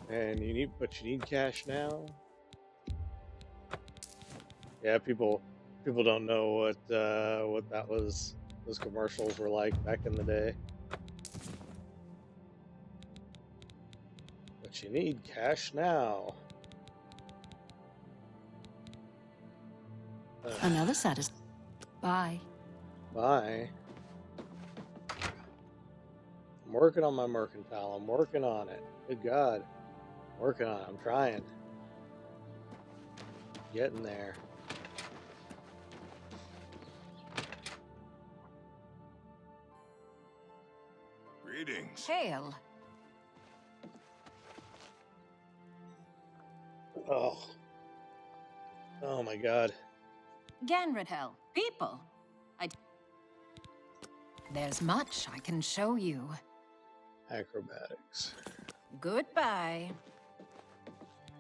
and you need cash now? Yeah, people don't know what that was. Those commercials were like back in the day. But you need cash now. Another satis. Bye. Bye. I'm working on my mercantile. I'm working on it. Good God. I'm working on it. I'm trying. Getting there. Greetings. Hail. Oh. Oh my God. Ganridhel. People. There's much I can show you. Acrobatics. Goodbye.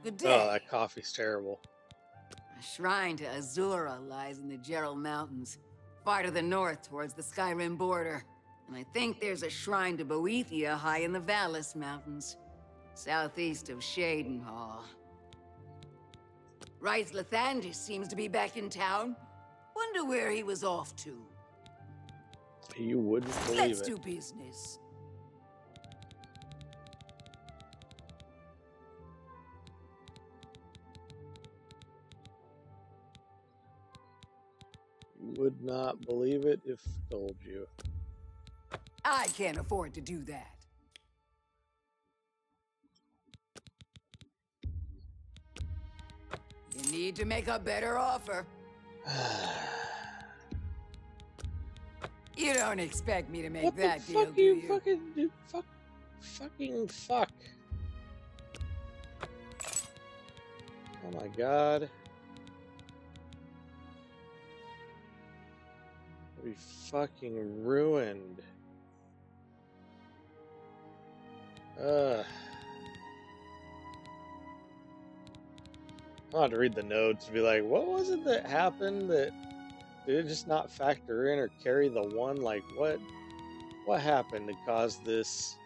Good day. Oh, that coffee's terrible. A shrine to Azura lies in the Gerald Mountains, far to the north towards the Skyrim border. And I think there's a shrine to Boethia high in the Valis Mountains, southeast of Shadenhall. Rice Lathandis seems to be back in town. Wonder where he was off to. You wouldn't believe Let's it. do business. You would not believe it if I told you. I can't afford to do that. You need to make a better offer. You don't expect me to make What that the deal, fuck do you you? fucking do? Fucking fuck. Oh my god. We fucking ruined. I'll have to read the notes and be like, what was it that happened that did it just not factor in or carry the one? Like what happened to cause this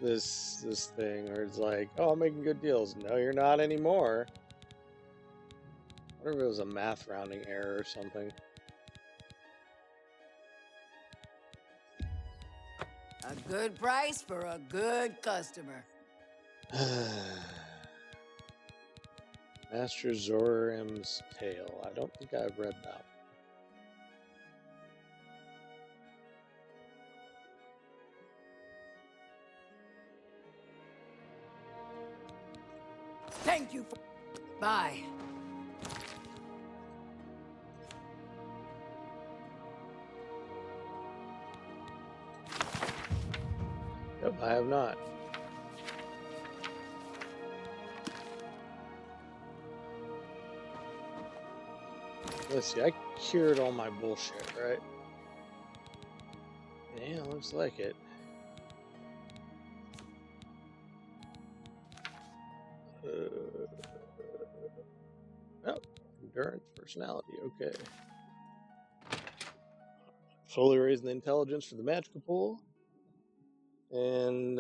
thing? Or it's like, oh, I'm making good deals. No, you're not anymore. I wonder if it was a math rounding error or something. A good price for a good customer. Master Zorim's Tale. I don't think I've read that. Thank you for... Bye. Nope, I have not. Let's see, I cured all my bullshit, right? Yeah, looks like it. Oh, endurance, personality, okay. Slowly raising the intelligence for the magical pool. And,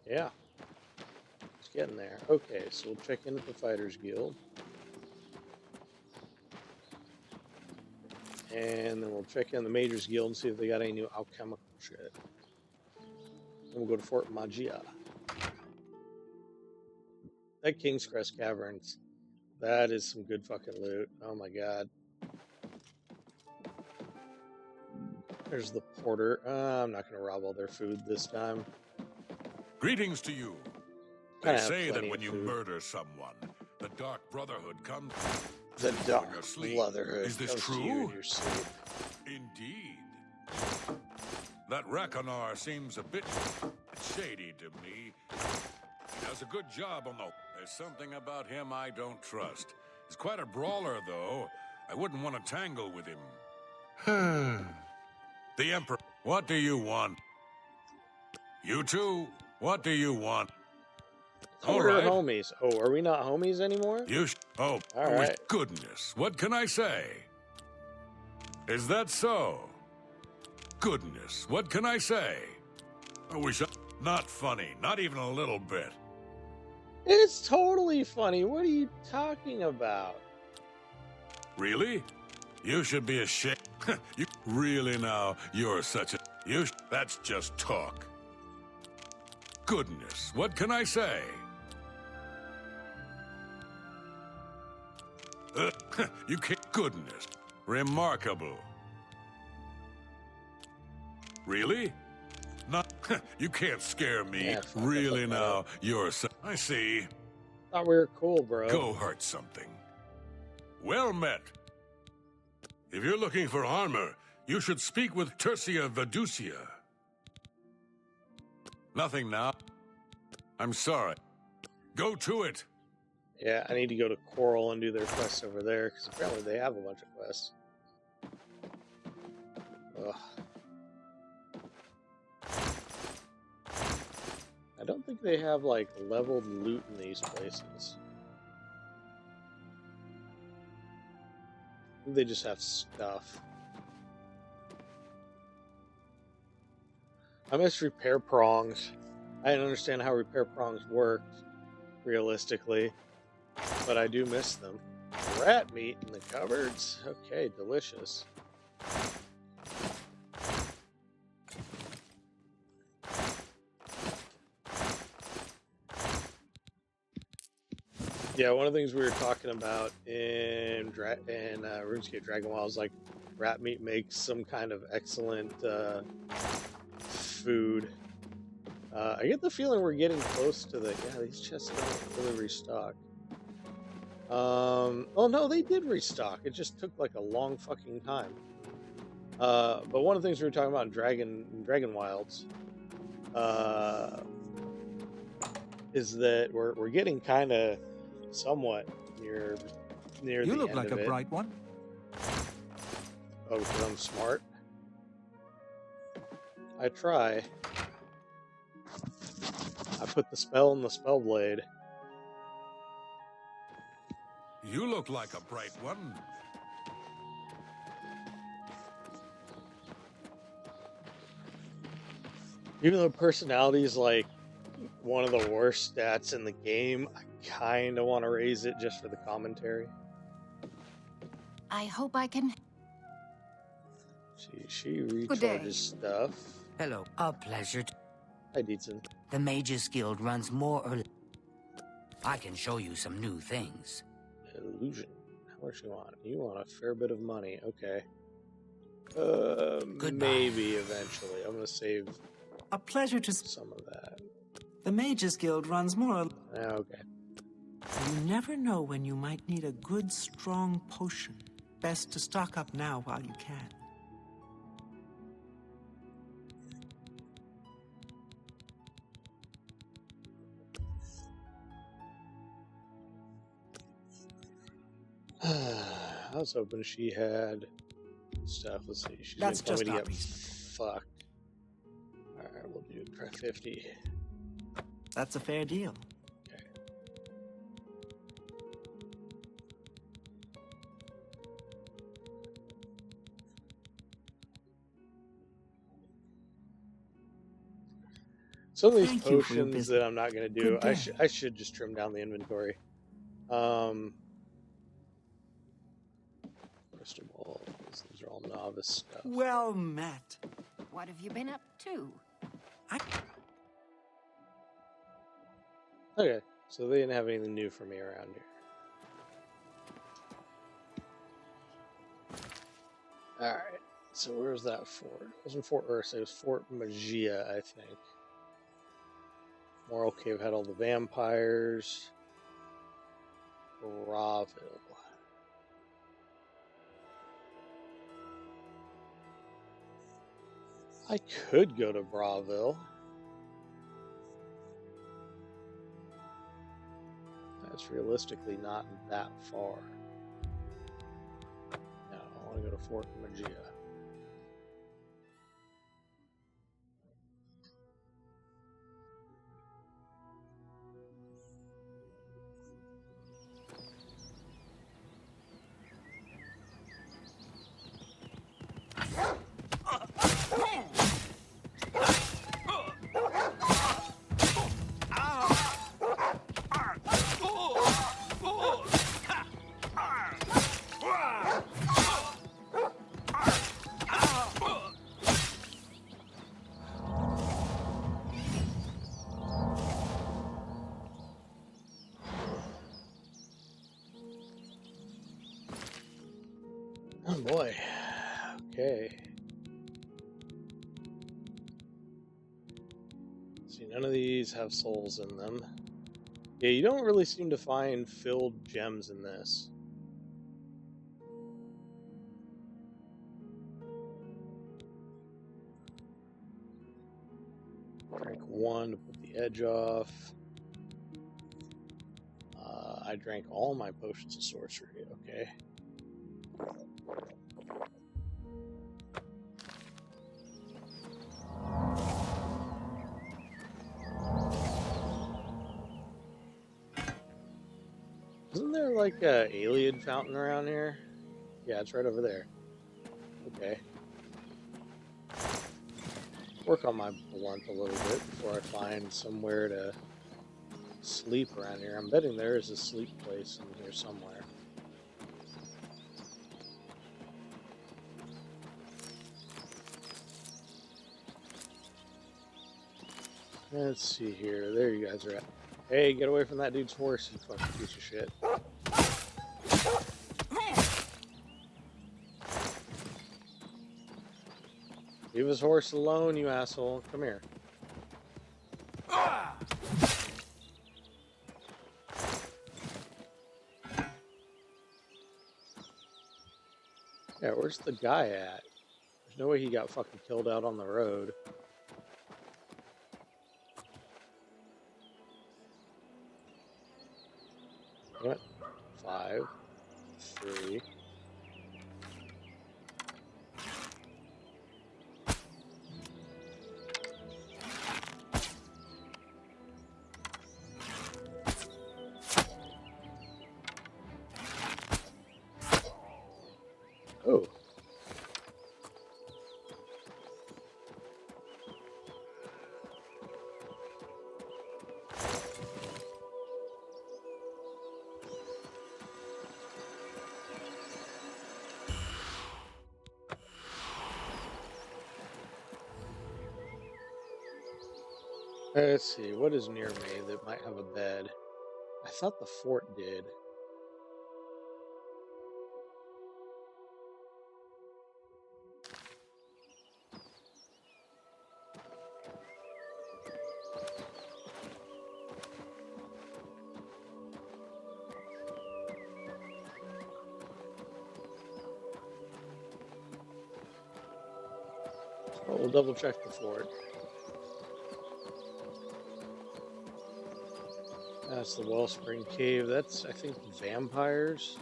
yeah. It's getting there. Okay, so we'll check in at the Fighters Guild. And then we'll check in the Majors Guild and see if they got any new alchemical shit. Then we'll go to Fort Magia. That Kingscrest Caverns, that is some good fucking loot. Oh my god. There's the porter. I'm not going to rob all their food this time. Greetings to you. They say that when you murder someone, the Dark Brotherhood comes. The Dark Brotherhood. Is this true? Indeed. That Reckonar seems a bit shady to me. He does a good job on the... There's something about him I don't trust. He's quite a brawler, though. I wouldn't want to tangle with him. The Emperor. What do you want? You two? What do you want? Oh, we're homies. Oh, are we not homies anymore? Oh, all right. Goodness. What can I say? Is that so? Goodness. What can I say? I wish I... Not funny. Not even a little bit. It's totally funny. What are you talking about? Really? You should be ashamed. You really now? You're such a... That's just talk. Goodness. What can I say? You can't... Goodness. Remarkable. Really? Not... You can't scare me. Yeah, really now? You're so... I see. Thought we were cool, bro. Go hurt something. Well met. If you're looking for armor, you should speak with Tercia Vedusia. Nothing now. I'm sorry. Go to it. Yeah, I need to go to Coral and do their quests over there, because apparently they have a bunch of quests. Ugh. I I don't think they have like leveled loot in these places. They just have stuff. I miss repair prongs. I didn't understand how repair prongs worked realistically, but I do miss them. Rat meat in the cupboards. Okay, delicious. Yeah, one of the things we were talking about in RuneScape Dragon Wild is like rat meat makes some kind of excellent food. I get the feeling we're getting close to these chests don't really restock. Oh no, they did restock. It just took like a long fucking time. But one of the things we were talking about in Dragon Wilds is that we're getting kind of somewhat near the end of it. You look like a bright one. Oh, because I'm smart? I try. I put the spell in the spell blade. You look like a bright one. Even though personality is like one of the worst stats in the game, I kind of want to raise it just for the commentary. I hope I can... She recharges stuff. Hello, a pleasure. Hi, Dietzen. The Mages Guild runs more or less. I can show you some new things. Illusion. How much you want? You want a fair bit of money. Okay. Maybe eventually. I'm gonna save A pleasure to... some of that. The Mages Guild runs more or... Okay. You never know when you might need a good, strong potion. Best to stock up now while you can. I was hoping she had stuff. Let's see. She's That's gonna just tell me not to get reasonable. fucked. Alright, we'll do try 50. That's a fair deal. Okay. Some of these Thank you for your potions business. that I'm not gonna do, Good I should just trim down the inventory. Crystal balls. These are all novice stuff. Well met. What have you been up to? Okay, so they didn't have anything new for me around here. Alright, so where's that fort? It wasn't Fort Ursa, it was Fort Magia, I think. Moral Cave had all the vampires. Braville. I could go to Braville. That's realistically not that far. No, I want to go to Fort Magia. Oh boy. Okay. See, none of these have souls in them. Yeah, you don't really seem to find filled gems in this. Drink one to put the edge off. I drank all my potions of sorcery. Okay. like a alien fountain around here? Yeah, it's right over there. Okay. Work on my blunt a little bit before I find somewhere to sleep around here. I'm betting there is a sleep place in here somewhere. Let's see here. There you guys are at. Hey, get away from that dude's horse, you fucking piece of shit. Leave his horse alone, you asshole. Come here. Yeah, where's the guy at? There's no way he got fucking killed out on the road. What? 5, 3. Oh. Let's see, what is near me that might have a bed? I thought the fort did. Oh, we'll double check the fort. That's the Wellspring Cave. That's, I think, vampires.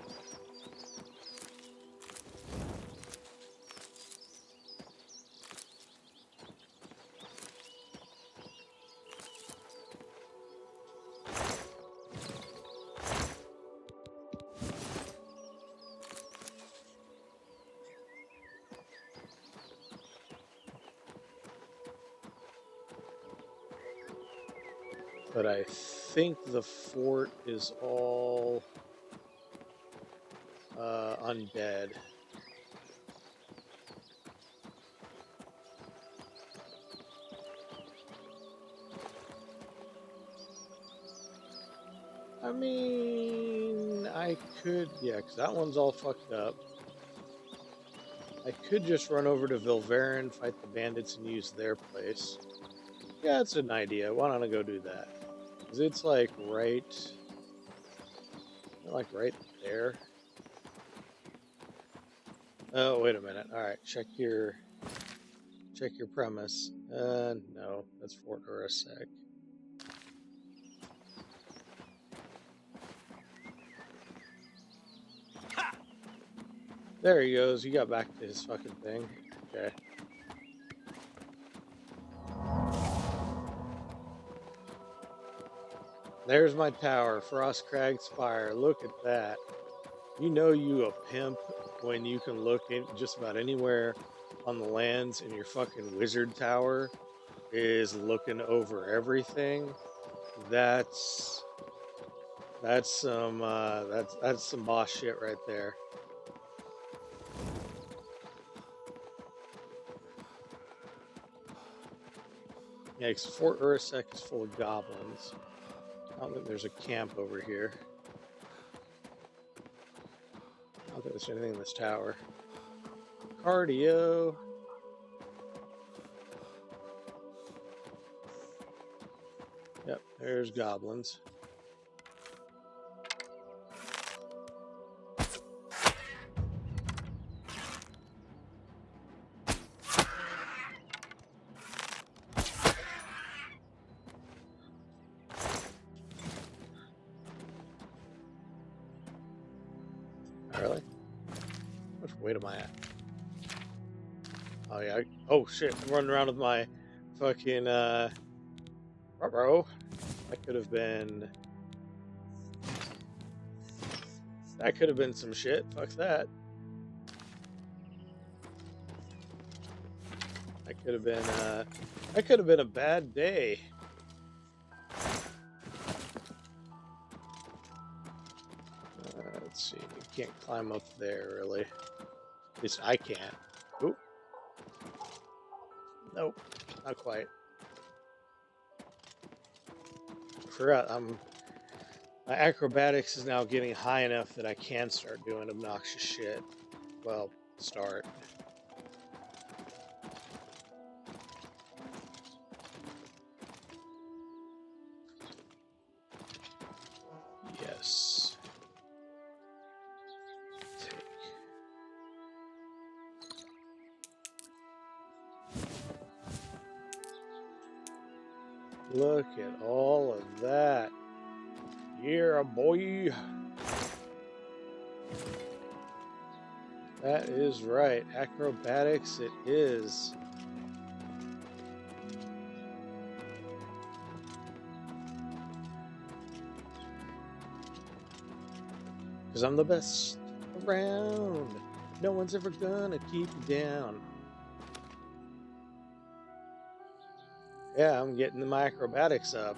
But I think the fort is all undead. I mean, I could, yeah, because that one's all fucked up. I could just run over to Vilverin, fight the bandits, and use their place. Yeah, it's an idea. Why don't I go do that? Because it's like right there. Oh, wait a minute. All right, check your premise. No, that's Fort Urasek. There he goes. He got back to his fucking thing. Okay. There's my tower, Frostcrag Spire. Look at that. You know you a pimp when you can look in just about anywhere on the lands and your fucking wizard tower is looking over everything. That's some boss shit right there. Yeah, 'cause Fort Urasek is full of goblins. I don't think there's a camp over here. I don't think there's anything in this tower. Cardio. Yep, there's goblins. Really? Which weight am I at? Oh yeah. Oh shit! I'm running around with my fucking bro. That could have been. That could have been some shit. Fuck that. That could have been a bad day. Let's see. You can't climb up there, really. At least I can't. Oop. Nope. Not quite. I forgot. My acrobatics is now getting high enough that I can start doing obnoxious shit. Well, start. Yes. Take. Look at all of that. Yeah, boy. That is right. Acrobatics it is. Because I'm the best around. No one's ever gonna keep me down. Yeah, I'm getting my acrobatics up.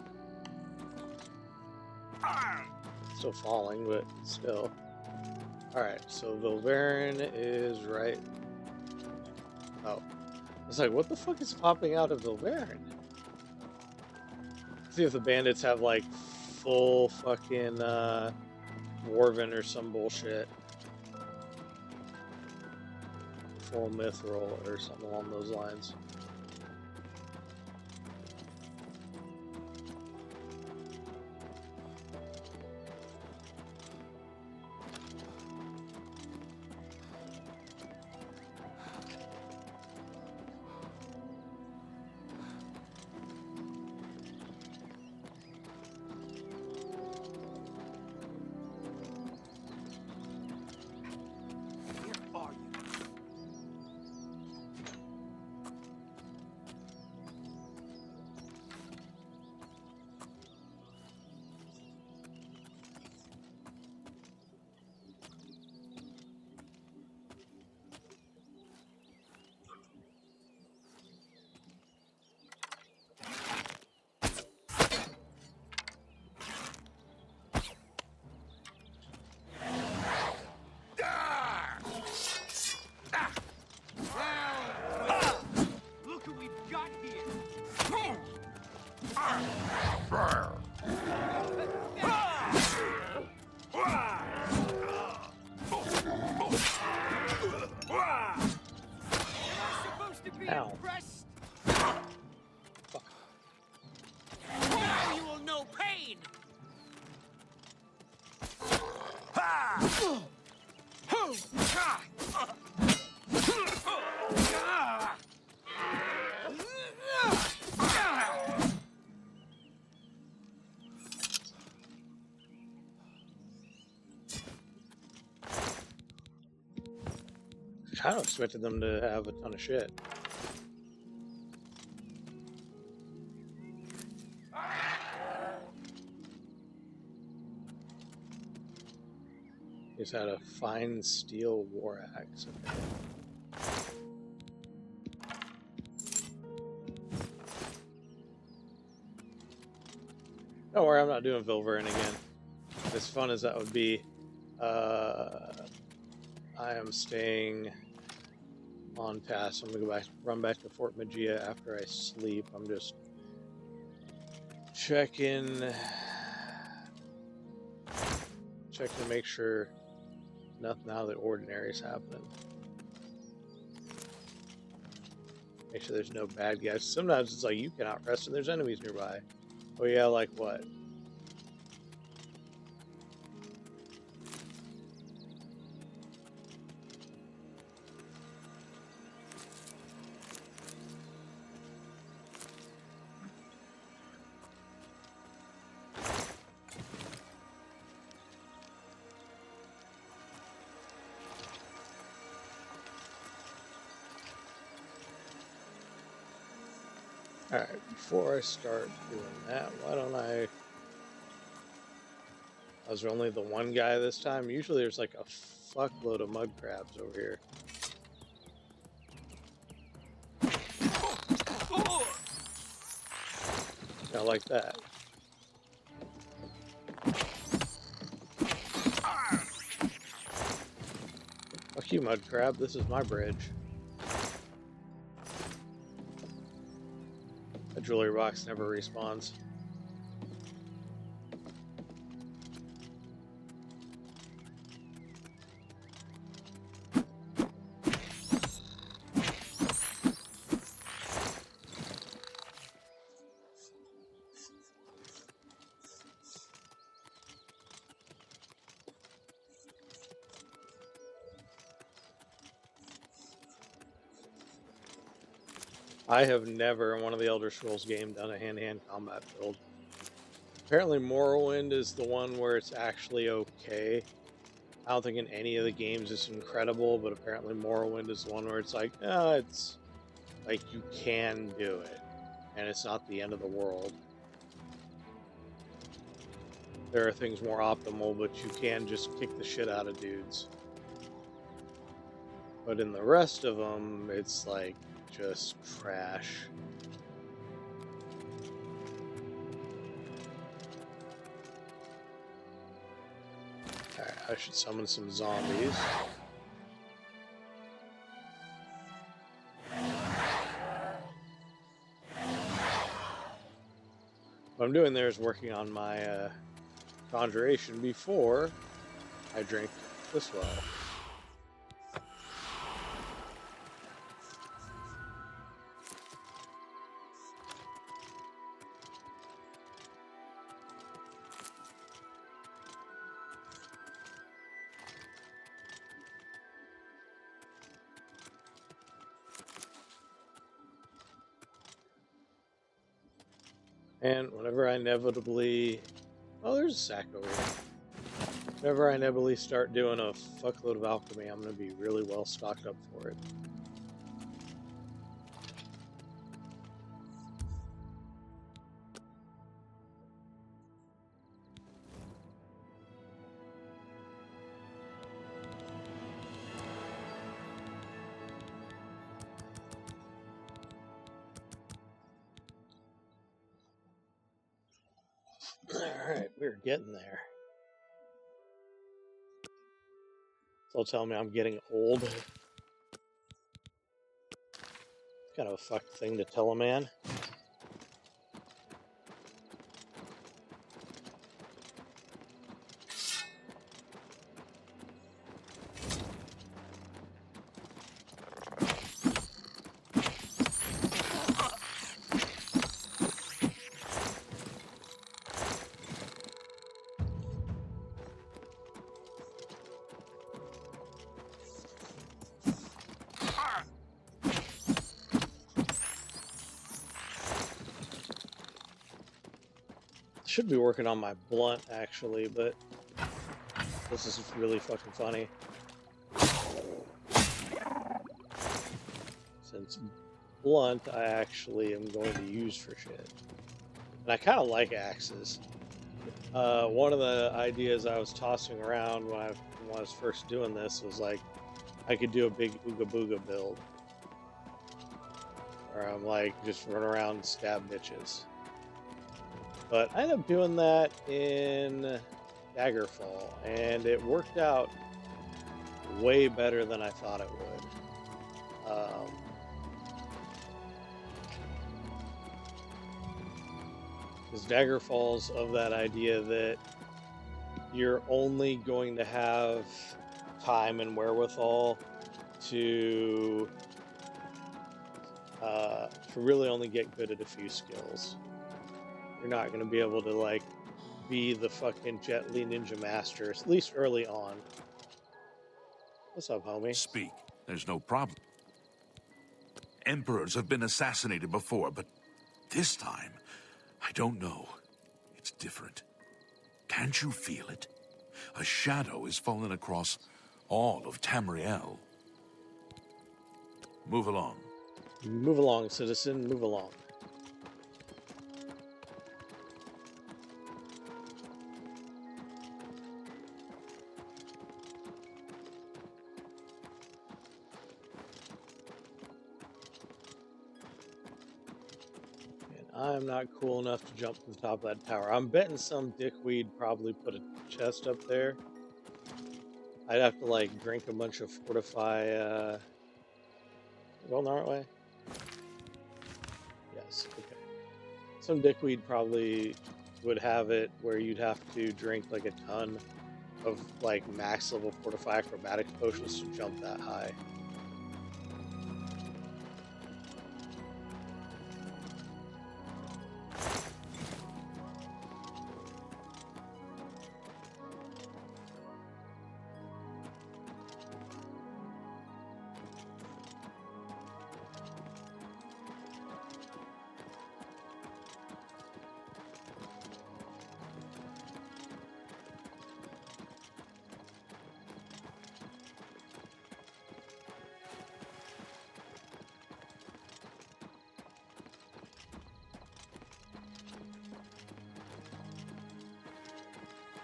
Still falling, but still. Alright, so Vilverin is right. Oh. I was like, what the fuck is popping out of Vilverin? See if the bandits have like full fucking Dwarven or some bullshit. Full Mithril or something along those lines. Ow. Fuck. Now you will know pain. I kind of expected them to have a ton of shit. He's had a fine steel war axe. Don't worry, I'm not doing Vilverin again. As fun as that would be, I am staying on task. I'm gonna run back to Fort Magia after I sleep. I'm just checking to make sure nothing out of the ordinary is happening. Make sure there's no bad guys. Sometimes it's like you can outrest and there's enemies nearby. Oh yeah, like what? Alright, before I start doing that, why don't I I was only the one guy this time. Usually there's like a fuckload of mud crabs over here. I like that. Fuck you, mud crab. This is my bridge. The jewelry box never respawns. I have never in one of the Elder Scrolls games done a hand-to-hand combat build. Apparently Morrowind is the one where it's actually okay. I don't think in any of the games it's incredible, but apparently Morrowind is the one where it's like, it's like you can do it, and it's not the end of the world. There are things more optimal, but you can just kick the shit out of dudes. But in the rest of them, it's like just trash. Alright, I should summon some zombies. What I'm doing there is working on my conjuration before I drink this well. And whenever I inevitably... Oh, there's a sack over here. Whenever I inevitably start doing a fuckload of alchemy, I'm going to be really well stocked up for it. Alright, we're getting there. They'll tell me I'm getting old. Kind of a fucked thing to tell a man. Should be working on my blunt actually, but this is really fucking funny. Since blunt I actually am going to use for shit. And I kind of like axes. One of the ideas I was tossing around when I was first doing this was like, I could do a big Ooga Booga build. Where I'm like, just run around and stab bitches. But I ended up doing that in Daggerfall, and it worked out way better than I thought it would. Because Daggerfall's of that idea that you're only going to have time and wherewithal to really only get good at a few skills. You're not going to be able to, like, be the fucking Jet Li Ninja Master, at least early on. What's up, homie? Speak. There's no problem. Emperors have been assassinated before, but this time, I don't know. It's different. Can't you feel it? A shadow is falling across all of Tamriel. Move along. Move along, citizen. Move along. I'm not cool enough to jump to the top of that tower. I'm betting some dickweed probably put a chest up there. I'd have to like drink a bunch of fortify. Going the right way? Yes. Okay. Some dickweed probably would have it where you'd have to drink like a ton of like max level fortify acrobatics potions to jump that high.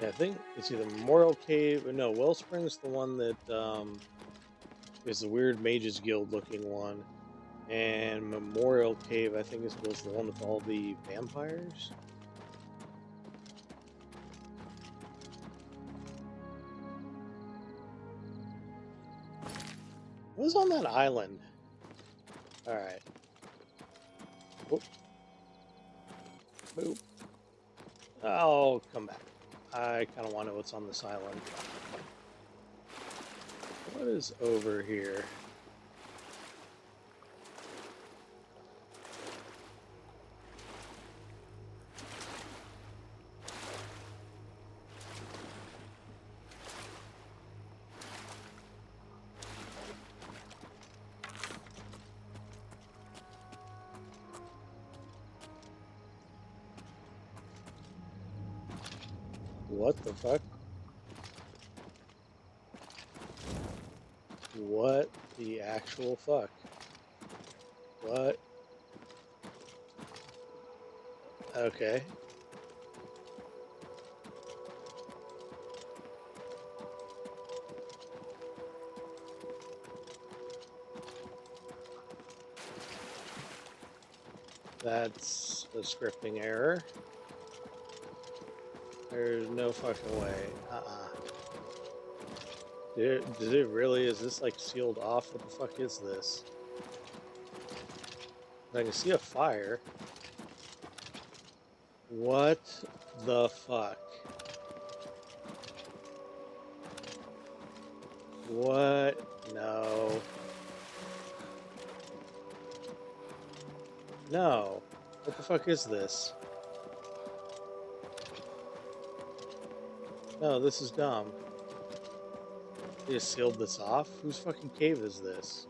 Yeah, I think it's either Memorial Cave or no, Wellspring's the one that is the weird Mages Guild looking one. And Memorial Cave, I think, was the one with all the vampires. What was on that island? Alright. Whoop. Boop. I'll come back. I kind of want to know what's on this island. What is over here? What the fuck? What the actual fuck? What? Okay. That's a scripting error. There's no fucking way. Does it really? Is this like sealed off? What the fuck is this? I can see a fire. What the fuck? What? No. No. What the fuck is this? No, this is dumb. They just sealed this off? Whose fucking cave is this?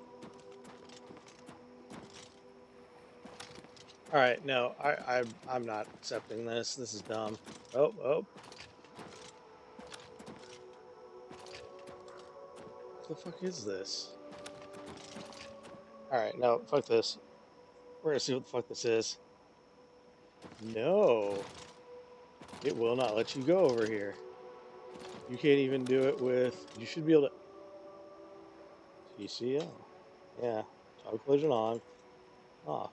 Alright, no, I'm not accepting this. This is dumb. Oh. What the fuck is this? Alright, no, fuck this. We're gonna see what the fuck this is. No. It will not let you go over here. You can't even do it with... You should be able to... TCL. Yeah. Toggle collision on. Off.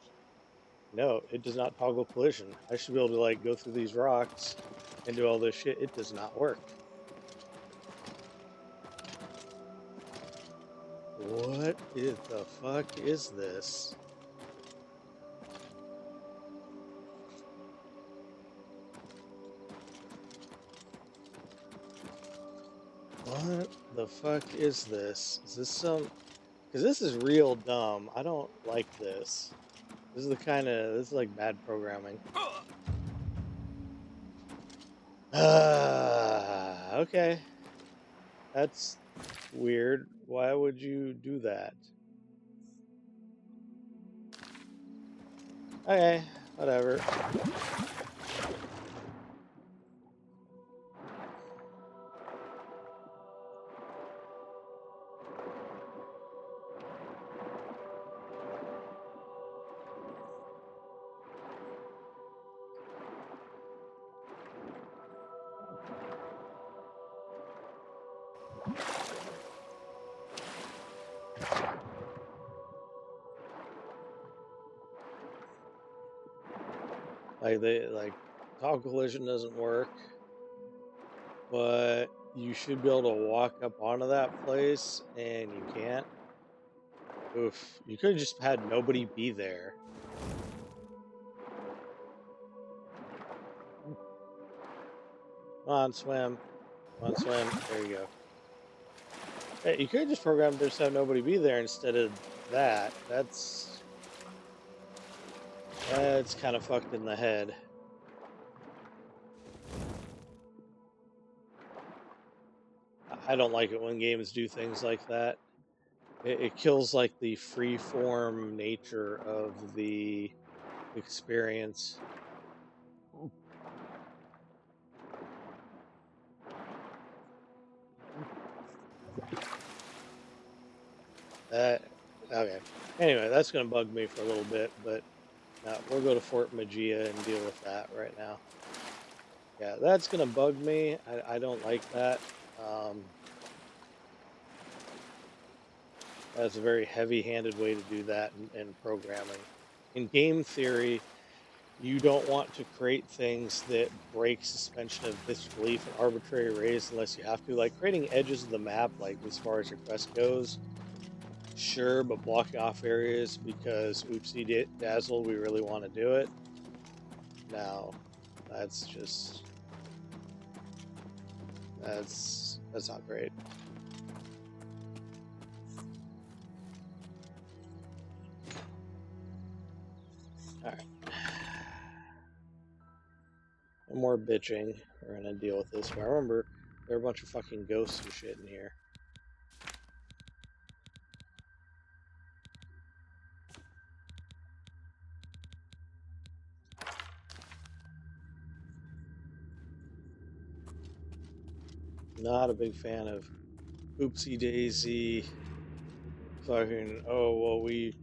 No, it does not toggle collision. I should be able to, like, go through these rocks and do all this shit. It does not work. What the fuck is this? What the fuck is this? Is this some... Because this is real dumb. I don't like this. This is the kind of... This is like bad programming. Okay. That's weird. Why would you do that? Okay, whatever. Like toggle collision doesn't work, but you should be able to walk up onto that place, and you can't. Oof! You could have just had nobody be there. Come on, swim. Come on, swim. There you go. Hey, you could have just programmed to just have nobody be there instead of that. That's kind of fucked in the head. I don't like it when games do things like that. It kills like the free-form nature of the experience. Okay. Anyway, that's going to bug me for a little bit, but we'll go to Fort Magia and deal with that right now. Yeah, that's going to bug me. I don't like that. That's a very heavy-handed way to do that in programming. In game theory, you don't want to create things that break suspension of disbelief and arbitrary ways unless you have to. Like creating edges of the map, like as far as your quest goes, sure, but blocking off areas because oopsie dazzle, we really want to do it. No, that's not great. Alright. No more bitching. We're gonna deal with this. But I remember there are a bunch of fucking ghosts and shit in here. Not a big fan of oopsie daisy. Fucking, oh, well, we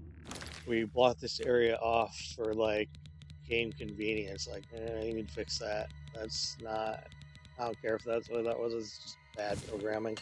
blocked this area off for like game convenience. Like, you need to fix that. That's not. I don't care if that's what that was. It's just bad programming.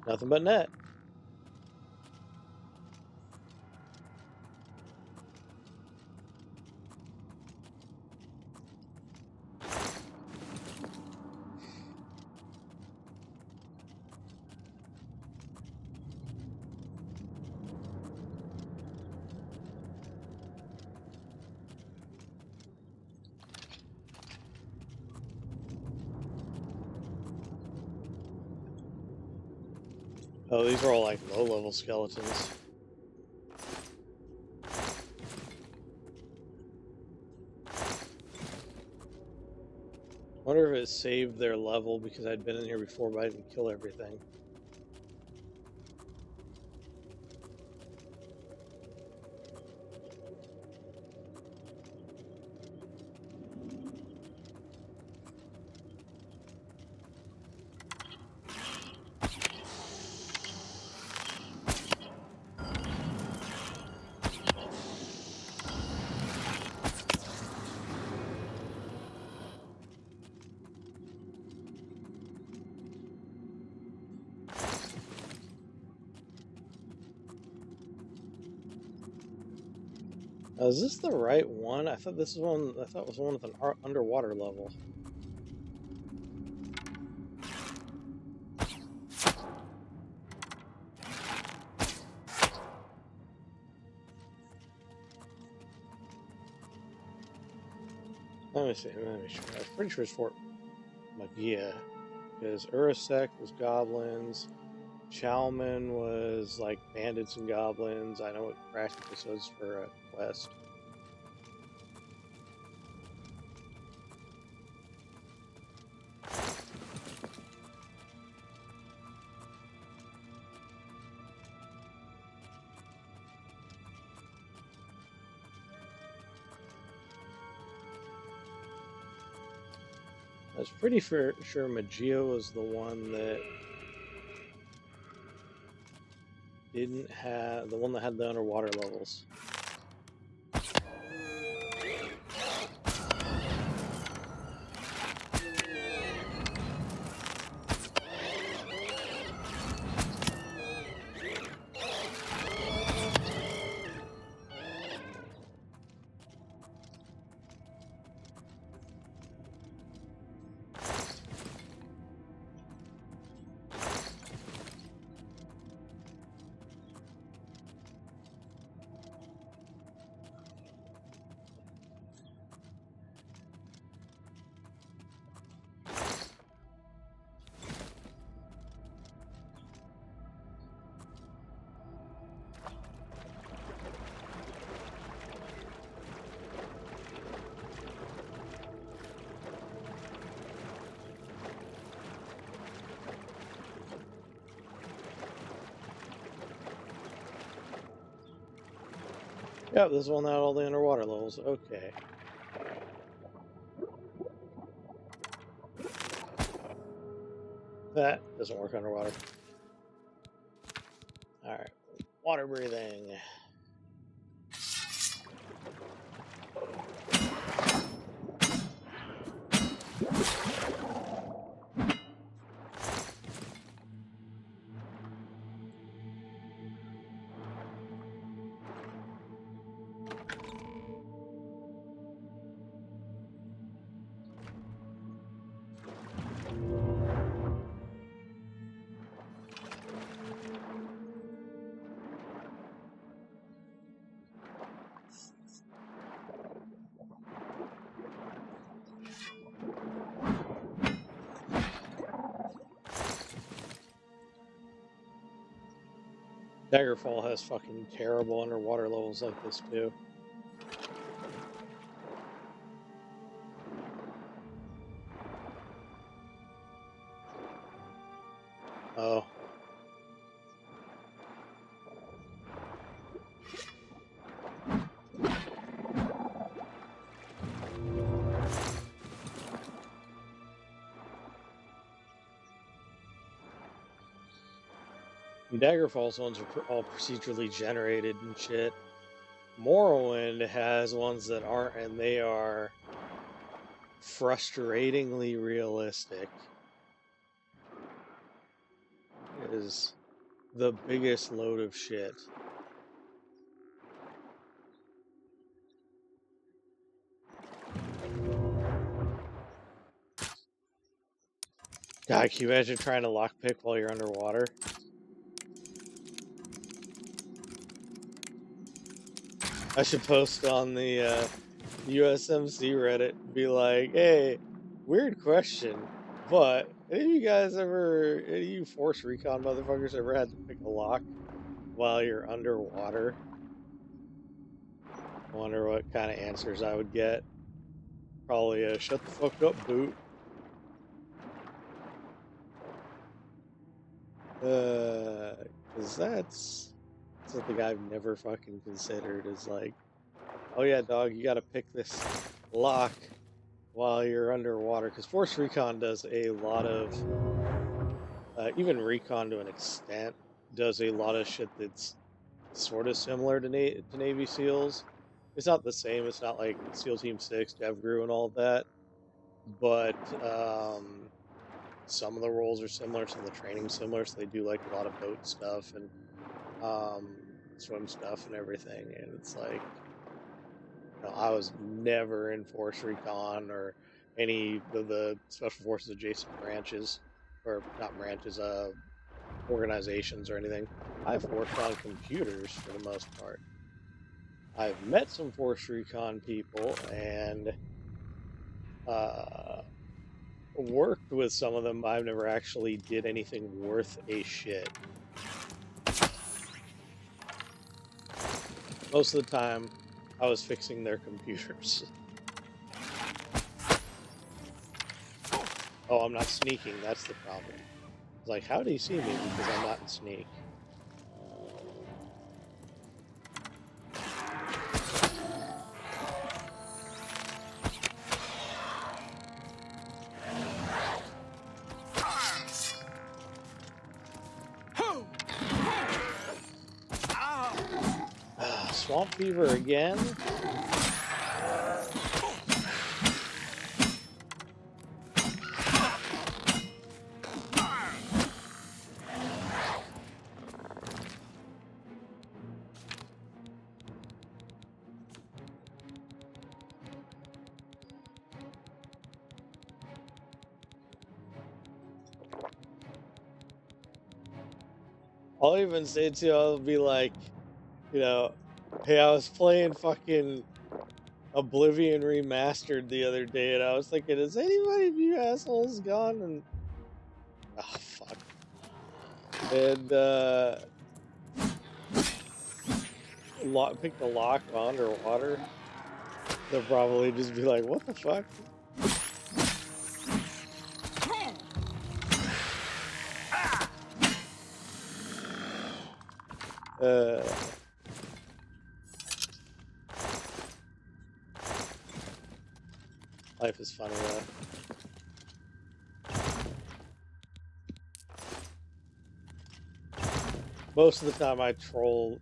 Nothing but net. Oh, these are all like low-level skeletons. Wonder if it saved their level because I'd been in here before, but I didn't kill everything. Is this the right one? I thought this was one. I thought it was one with an underwater level. Let me see. Let me sure. I was pretty sure it's Fort Magia, because Urasek was goblins. Chalman was like bandits and goblins. I know what Practicus was for a quest. I was pretty sure Magia was the one that didn't have the one that had the underwater levels. Yep, this one had all the underwater levels. Okay. That doesn't work underwater. Alright. Water breathing. Daggerfall has fucking terrible underwater levels like this too. Oh. Daggerfall's ones are all procedurally generated and shit. Morrowind has ones that aren't, and they are frustratingly realistic. It is the biggest load of shit. God, can you imagine trying to lockpick while you're underwater? I should post on the USMC Reddit and be like, hey, weird question, but any of you Force Recon motherfuckers ever had to pick a lock while you're underwater? I wonder what kind of answers I would get. Probably a shut the fuck up, boot. Because that's something I've never fucking considered is like, oh yeah, dog, you gotta pick this lock while you're underwater. Because Force Recon does a lot of, even Recon to an extent, does a lot of shit that's sort of similar to Navy SEALs. It's not the same, it's not like SEAL Team 6, DevGru and all of that, but some of the roles are similar, some of the training's similar, so they do like a lot of boat stuff and swim stuff and everything, and it's like, you know, I was never in Force Recon or any of the Special Forces adjacent branches, or not branches, organizations or anything. I've worked on computers for the most part. I've met some Force Recon people and worked with some of them, but I've never actually did anything worth a shit. Most of the time, I was fixing their computers. Oh, I'm not sneaking, that's the problem. It's like, how do you see me? Because I'm not in sneak. swamp fever again? I'll even say too, I'll be like, you know, hey, I was playing fucking Oblivion Remastered the other day, and I was thinking, is anybody of you assholes gone? And oh fuck. And pick the lock underwater. They'll probably just be like, what the fuck? Life is funny though. Most of the time I troll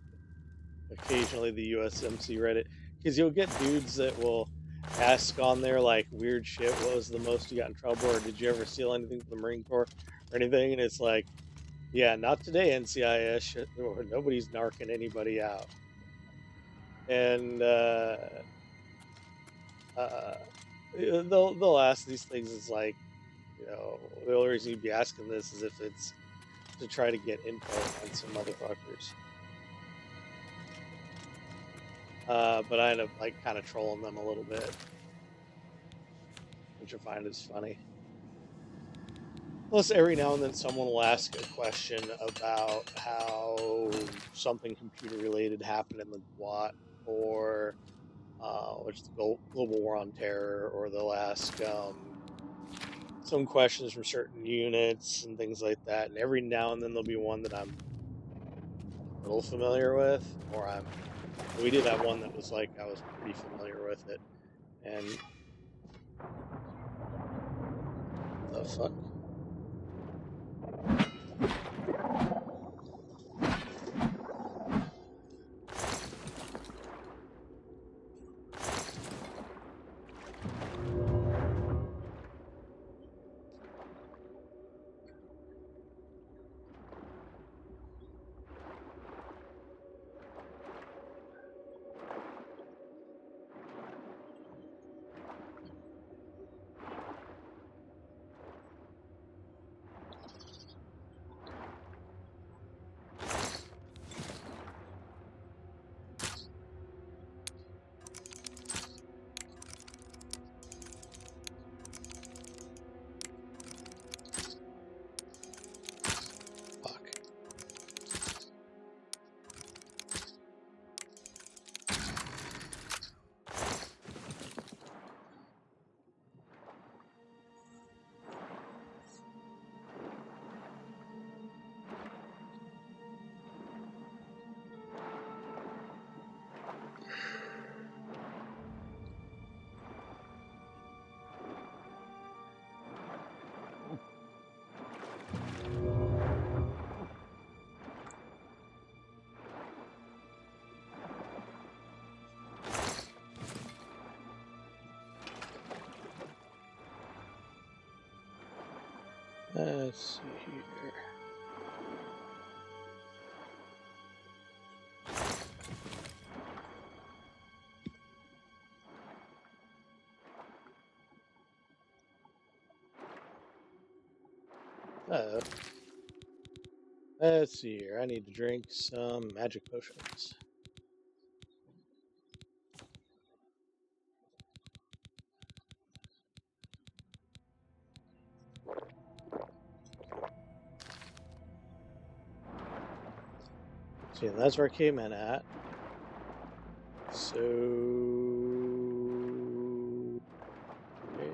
occasionally the USMC Reddit, because you'll get dudes that will ask on there like weird shit, what was the most you got in trouble, or did you ever steal anything from the Marine Corps or anything, and it's like, yeah, not today, NCIS, nobody's narking anybody out. And they'll ask these things. It's like, you know, the only reason you'd be asking this is if it's to try to get info on some motherfuckers. But I end up like kind of trolling them a little bit, which I find is funny. Plus, every now and then someone will ask a question about how something computer related happened in the GWOT, or which is the Global War on Terror, or they'll ask some questions from certain units and things like that. And every now and then there'll be one that I'm a little familiar with, or we did have one that was like I was pretty familiar with it. And the fuck? Let's see here. Let's see here. I need to drink some magic potions. See, that's where I came in at. So, okay.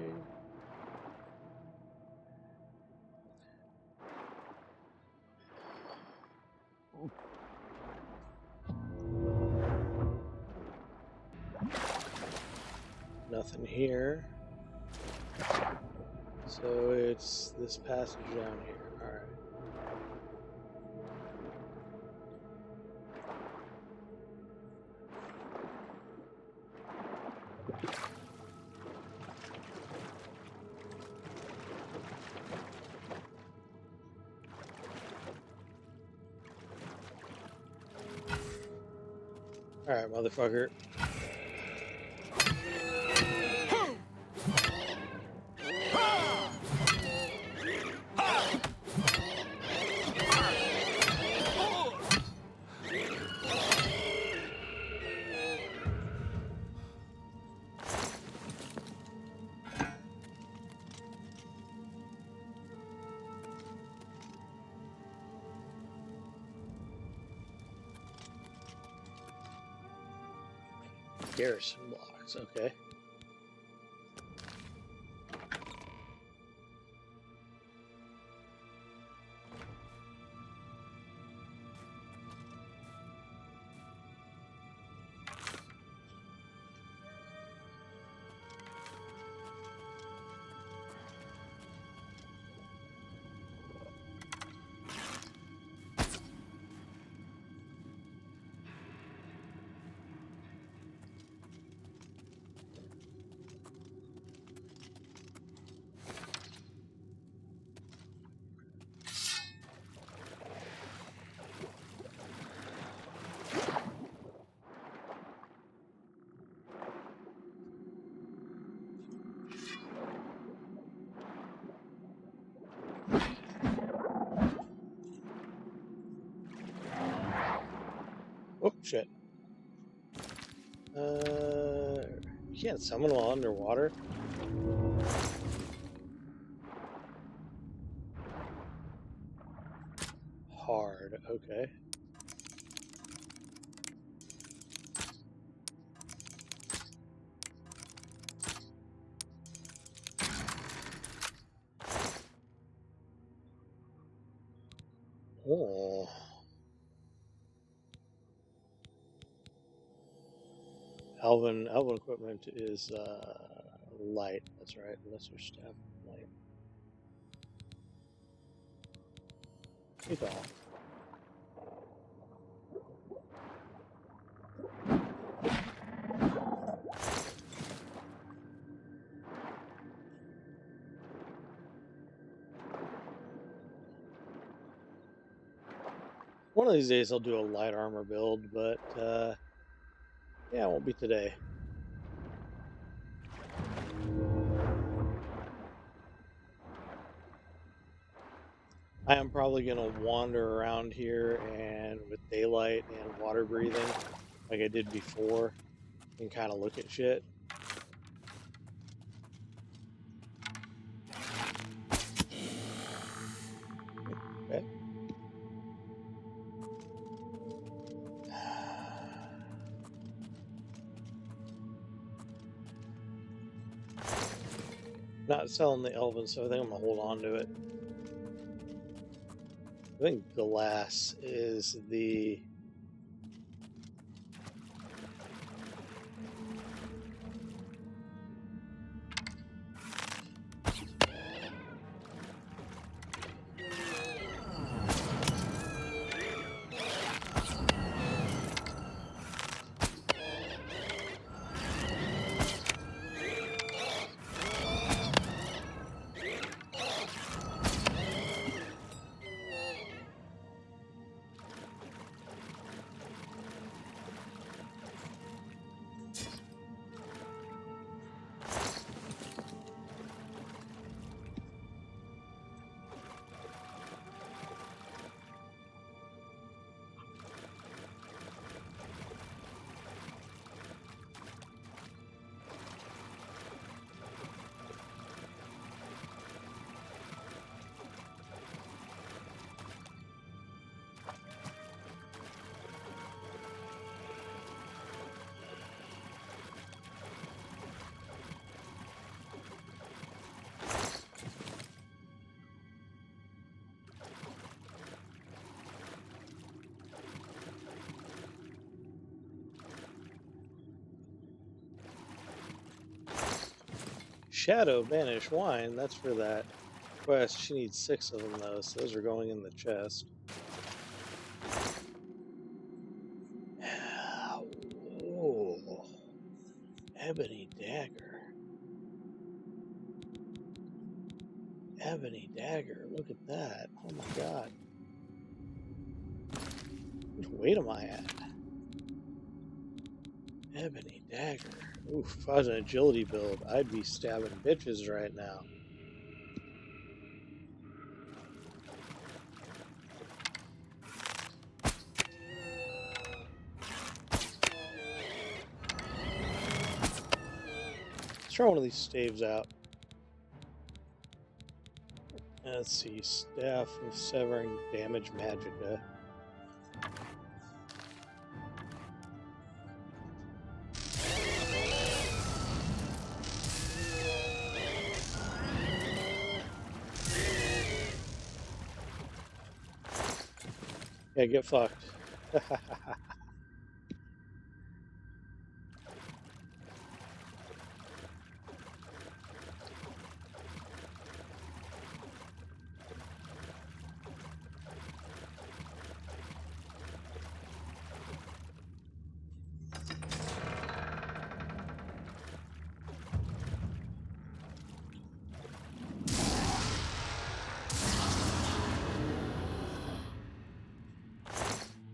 Nothing here. So it's this passage down here. All right. Alright, motherfucker. Garrison blocks, okay. Oh, shit. You can't summon while underwater? Hard, okay. Oh. Elven equipment is light. That's right. Lesser staff light. Take off. One of these days I'll do a light armor build, but yeah, it won't be today. I am probably going to wander around here and with daylight and water breathing like I did before and kind of look at shit. Okay. Not selling the Elven, so I think I'm going to hold on to it. I think glass is the... Shadow Banish Wine, that's for that quest. She needs 6 of them though, so those are going in the chest. Oh, Ebony Dagger. Ebony Dagger, look at that. Oh my god. Which weight am I at? Ebony dagger. Oof, if I was an agility build, I'd be stabbing bitches right now. Let's try one of these staves out. Let's see, Staff of Severing Damage Magica. Yeah, get fucked.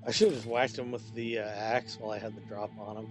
I should have just whacked him with the axe while I had the drop on him.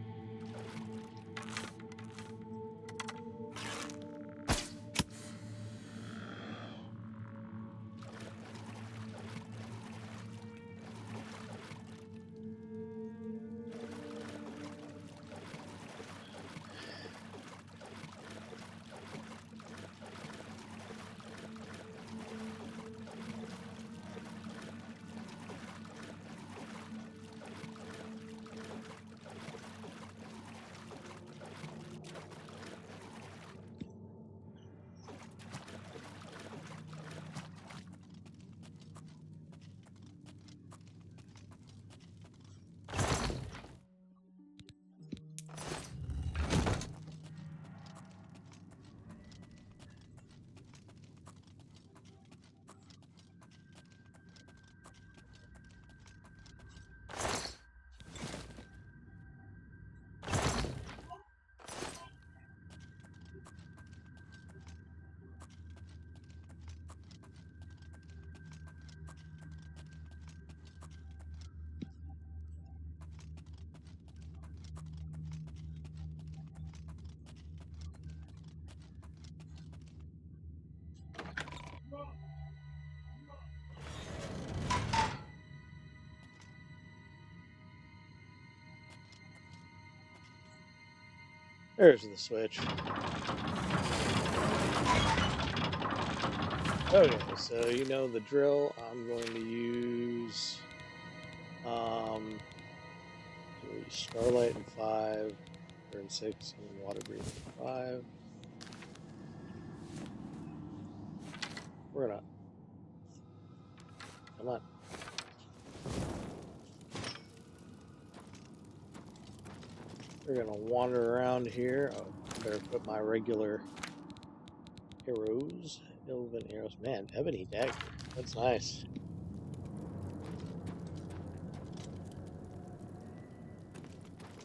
There's the switch. Okay, so you know the drill. I'm going to use Starlight in 5, turn 6, and Water Breathing in 5. We're gonna come on. We're gonna wander around here. Oh, better put my regular arrows. Elven arrows. Man, ebony dagger. That's nice.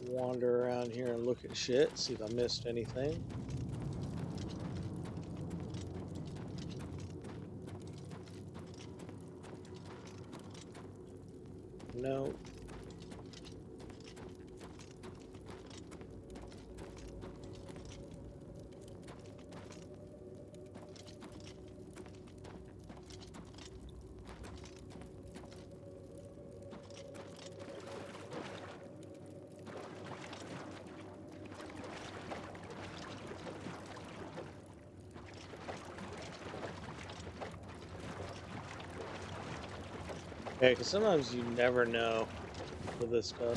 Wander around here and look at shit, see if I missed anything. No. Yeah, because sometimes you never know with this stuff.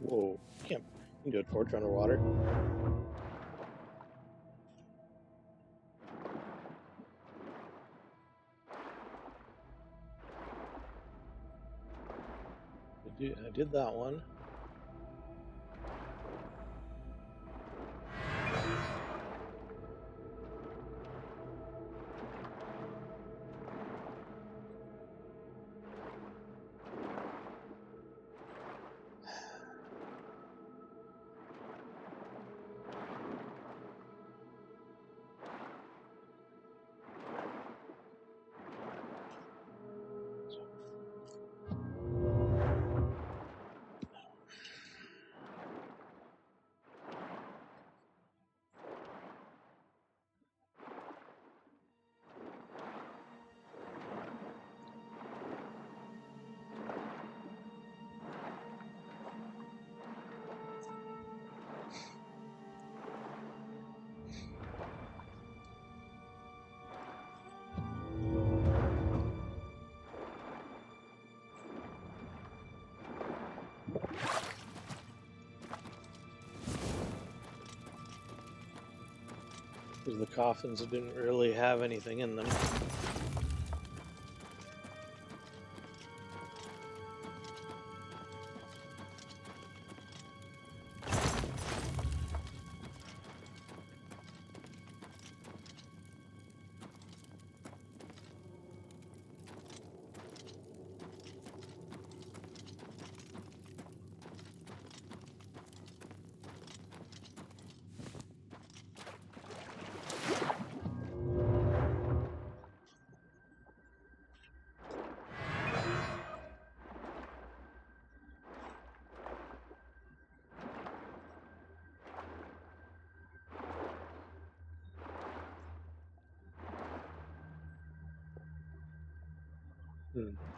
Whoa, you can do a torch underwater. I did that one. Because the coffins didn't really have anything in them.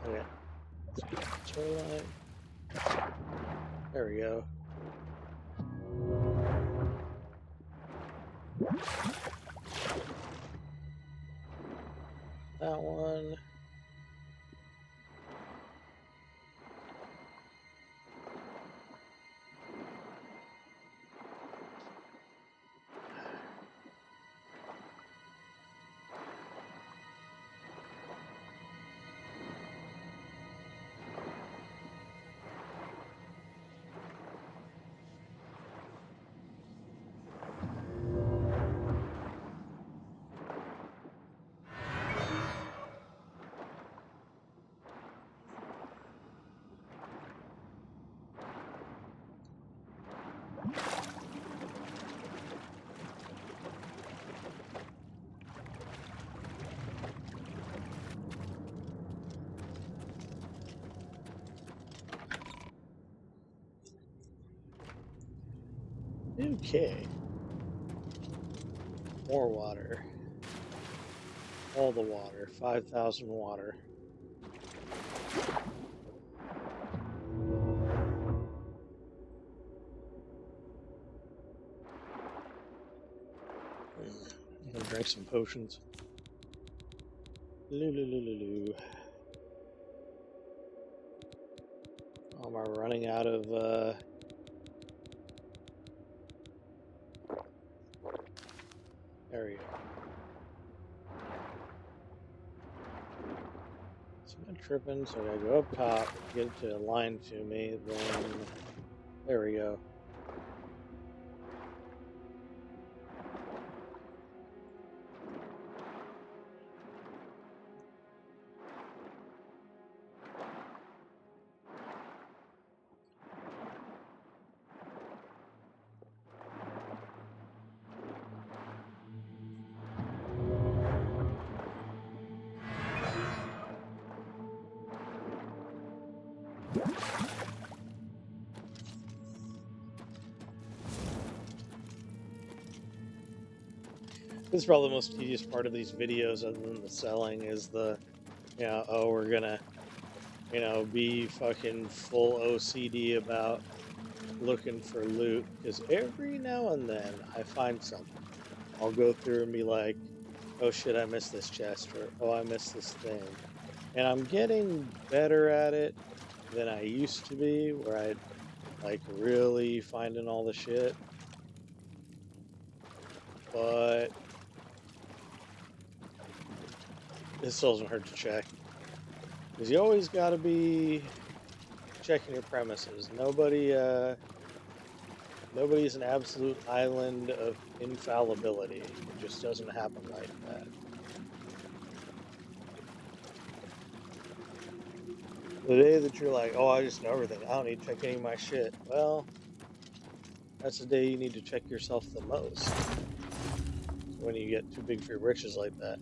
Okay. Twilight. There we go. That one. Okay. More water. All the water. 5,000 water. I'm gonna drink some potions. Loo. Am I running out of there we go. So I'm tripping, so I gotta go up top, get it to align to me, then there we go. This is probably the most tedious part of these videos, other than the selling, is the, oh, we're gonna, be fucking full OCD about looking for loot. Because every now and then I find something. I'll go through and be like, oh shit, I missed this chest, or oh, I missed this thing. And I'm getting better at it than I used to be, where I'd like really finding all the shit. But it still doesn't hurt to check. Because you always got to be checking your premises. Nobody's an absolute island of infallibility. It just doesn't happen like that. The day that you're like, oh, I just know everything, I don't need to check any of my shit. Well, that's the day you need to check yourself the most. When you get too big for your britches like that.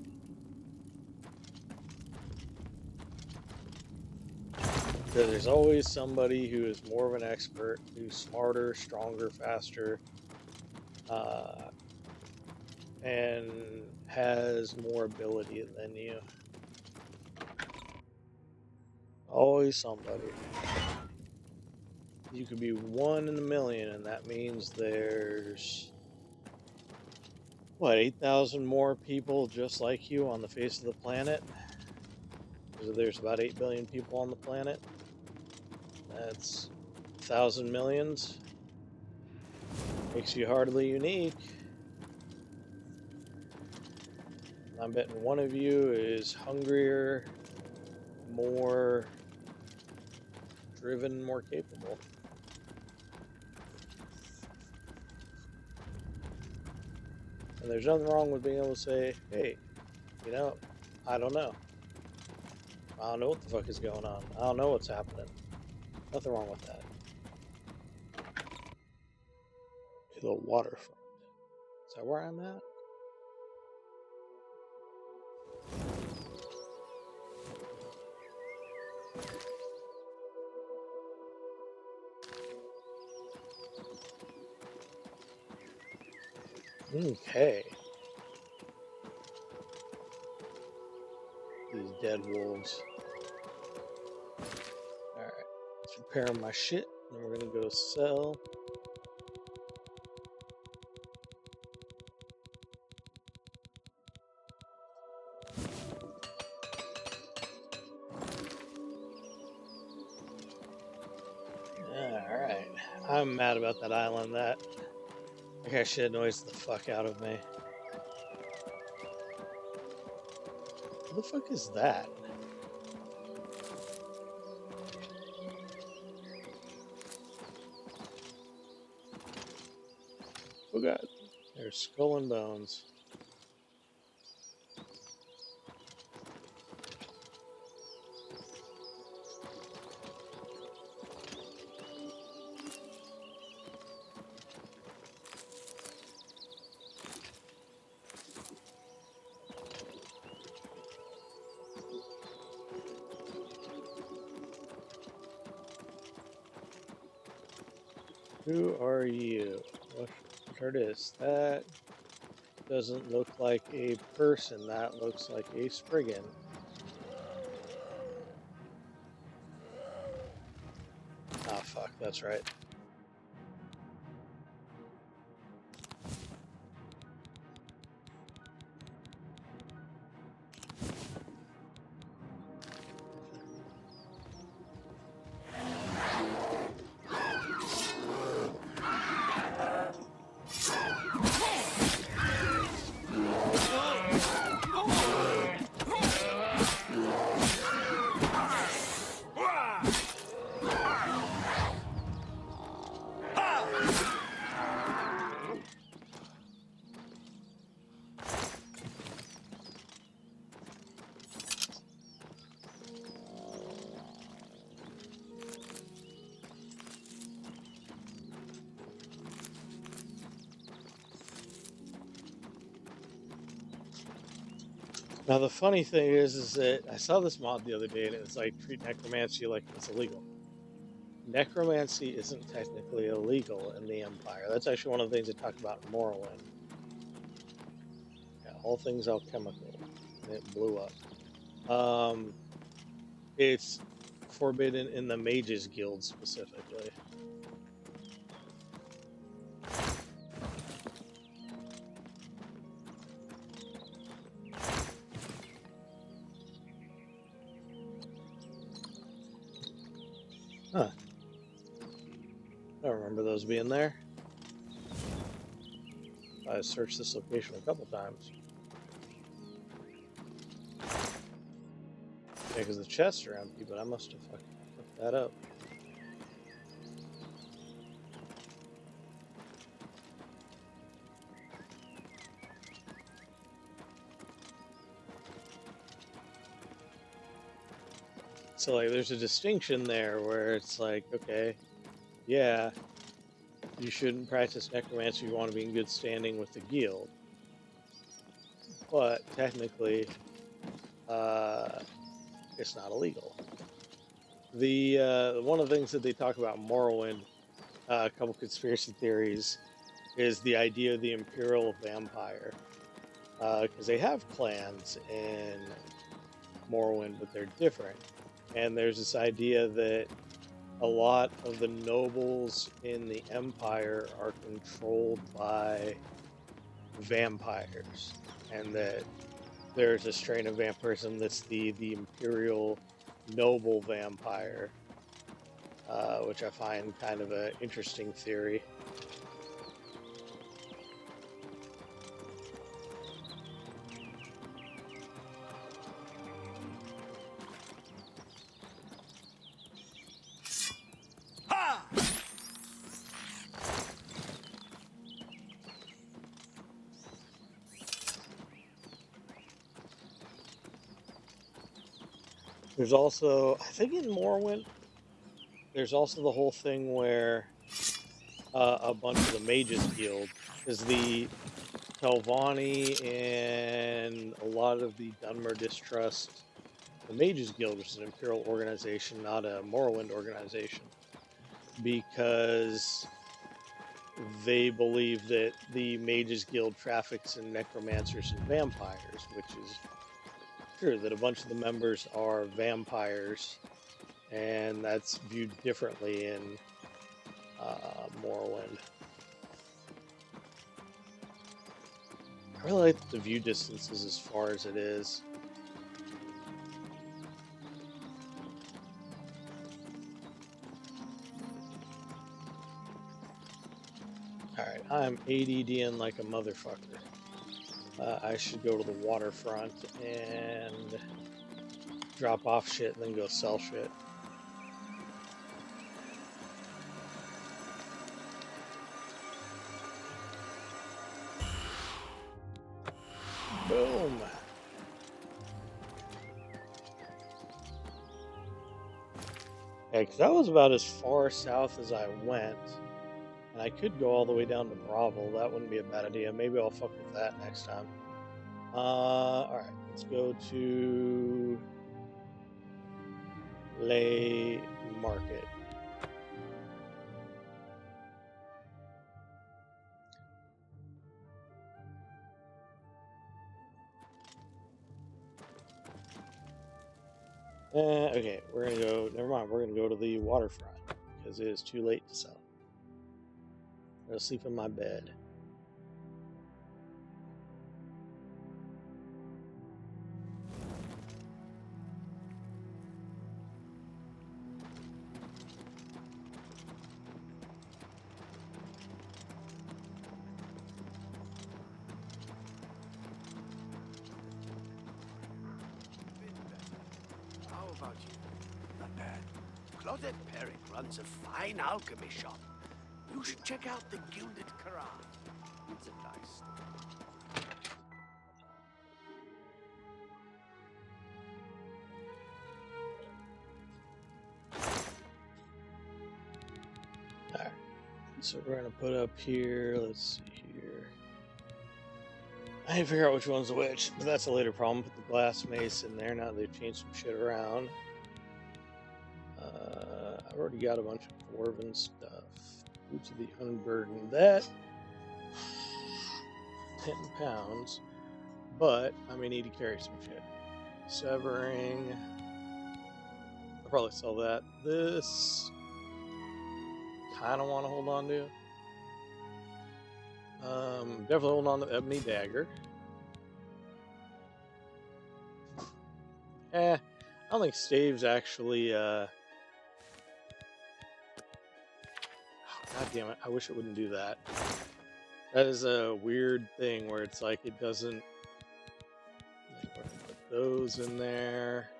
Because there's always somebody who is more of an expert, who's smarter, stronger, faster, and has more ability than you. Always somebody. You could be 1 in a million, and that means there's, what, 8,000 more people just like you on the face of the planet? Because there's about 8 billion people on the planet. That's 1,000 millions. Makes you hardly unique. I'm betting one of you is hungrier, more driven, more capable. And there's nothing wrong with being able to say, hey, you know, I don't know. I don't know what the fuck is going on. I don't know what's happening. Nothing wrong with that. To the waterfront. Is that where I'm at? Okay. These dead wolves. Alright. Let's repair my shit. And we're gonna go sell. Alright. I'm mad about that island. That guy shit annoys the fuck out of me. What the fuck is that? Oh god. There's skull and bones. Who are you? What it is? That doesn't look like a person. That looks like a Spriggan. Ah, fuck. That's right. Now the funny thing is that I saw this mod the other day and it's like treat necromancy like it's illegal. Necromancy isn't technically illegal in the Empire. That's actually one of the things they talk about in Morrowind. Yeah, all things alchemical. And it blew up. It's forbidden in the Mages Guild specifically. Huh. I don't remember those being there. I searched this location a couple times. Yeah, because the chests are empty, but I must have fucked that up. So, like, there's a distinction there where it's like, okay, yeah, you shouldn't practice necromancy if you want to be in good standing with the guild. But, technically, it's not illegal. One of the things that they talk about in Morrowind, a couple conspiracy theories, is the idea of the Imperial Vampire. Because they have clans in Morrowind, but they're different. And there's this idea that a lot of the nobles in the Empire are controlled by vampires. And that there's a strain of vampirism that's the Imperial Noble Vampire, which I find kind of an interesting theory. There's also, I think in Morrowind, there's also the whole thing where a bunch of the Mages Guild, because the Telvanni and a lot of the Dunmer distrust the Mages Guild, which is an Imperial organization, not a Morrowind organization, because they believe that the Mages Guild traffics in necromancers and vampires, which is true, that a bunch of the members are vampires, and that's viewed differently in Morrowind. I really like the view distances as far as it is. Alright, I'm ADDing like a motherfucker. I should go to the waterfront and drop off shit and then go sell shit. Boom! Yeah, because that was about as far south as I went. And I could go all the way down to Bravo. That wouldn't be a bad idea. Maybe I'll fuck with that next time. Alright, let's go to Lay Market. Okay, we're gonna go, never mind, we're gonna go to the waterfront because it is too late to sell. I'm gonna sleep in my bed. How about you? Not bad. Claudette Perry runs a fine alchemy shop. You should check out the Gilded Carafe. It's a nice store. Alright, so we're gonna put up here, let's see here. I didn't figure out which one's which, but that's a later problem. Put the glass mace in there now that they've changed some shit around. I've already got a bunch of dwarven stuff. Boots of the Unburdened. That 10 pounds, but I may need to carry some shit. Severing. I'll probably sell that. This kind of want to hold on to. Definitely hold on to the Ebony Dagger. I don't think staves actually. Oh, God damn it! I wish it wouldn't do that. That is a weird thing where it's like it doesn't. We're gonna put those in there.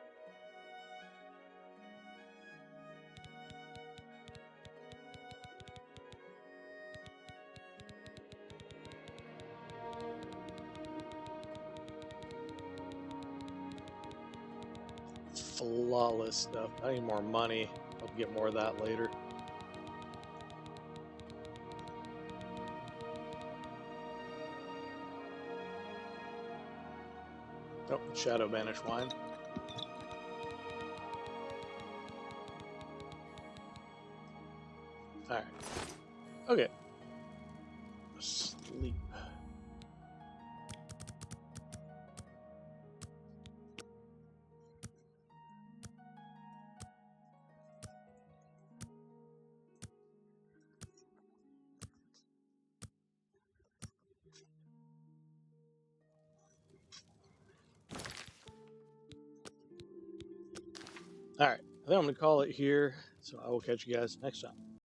Flawless stuff. I need more money. I'll get more of that later. Oh, Shadow Banish Wine. Alright. Okay. Sleep. Alright, I think I'm going to call it here, so I will catch you guys next time.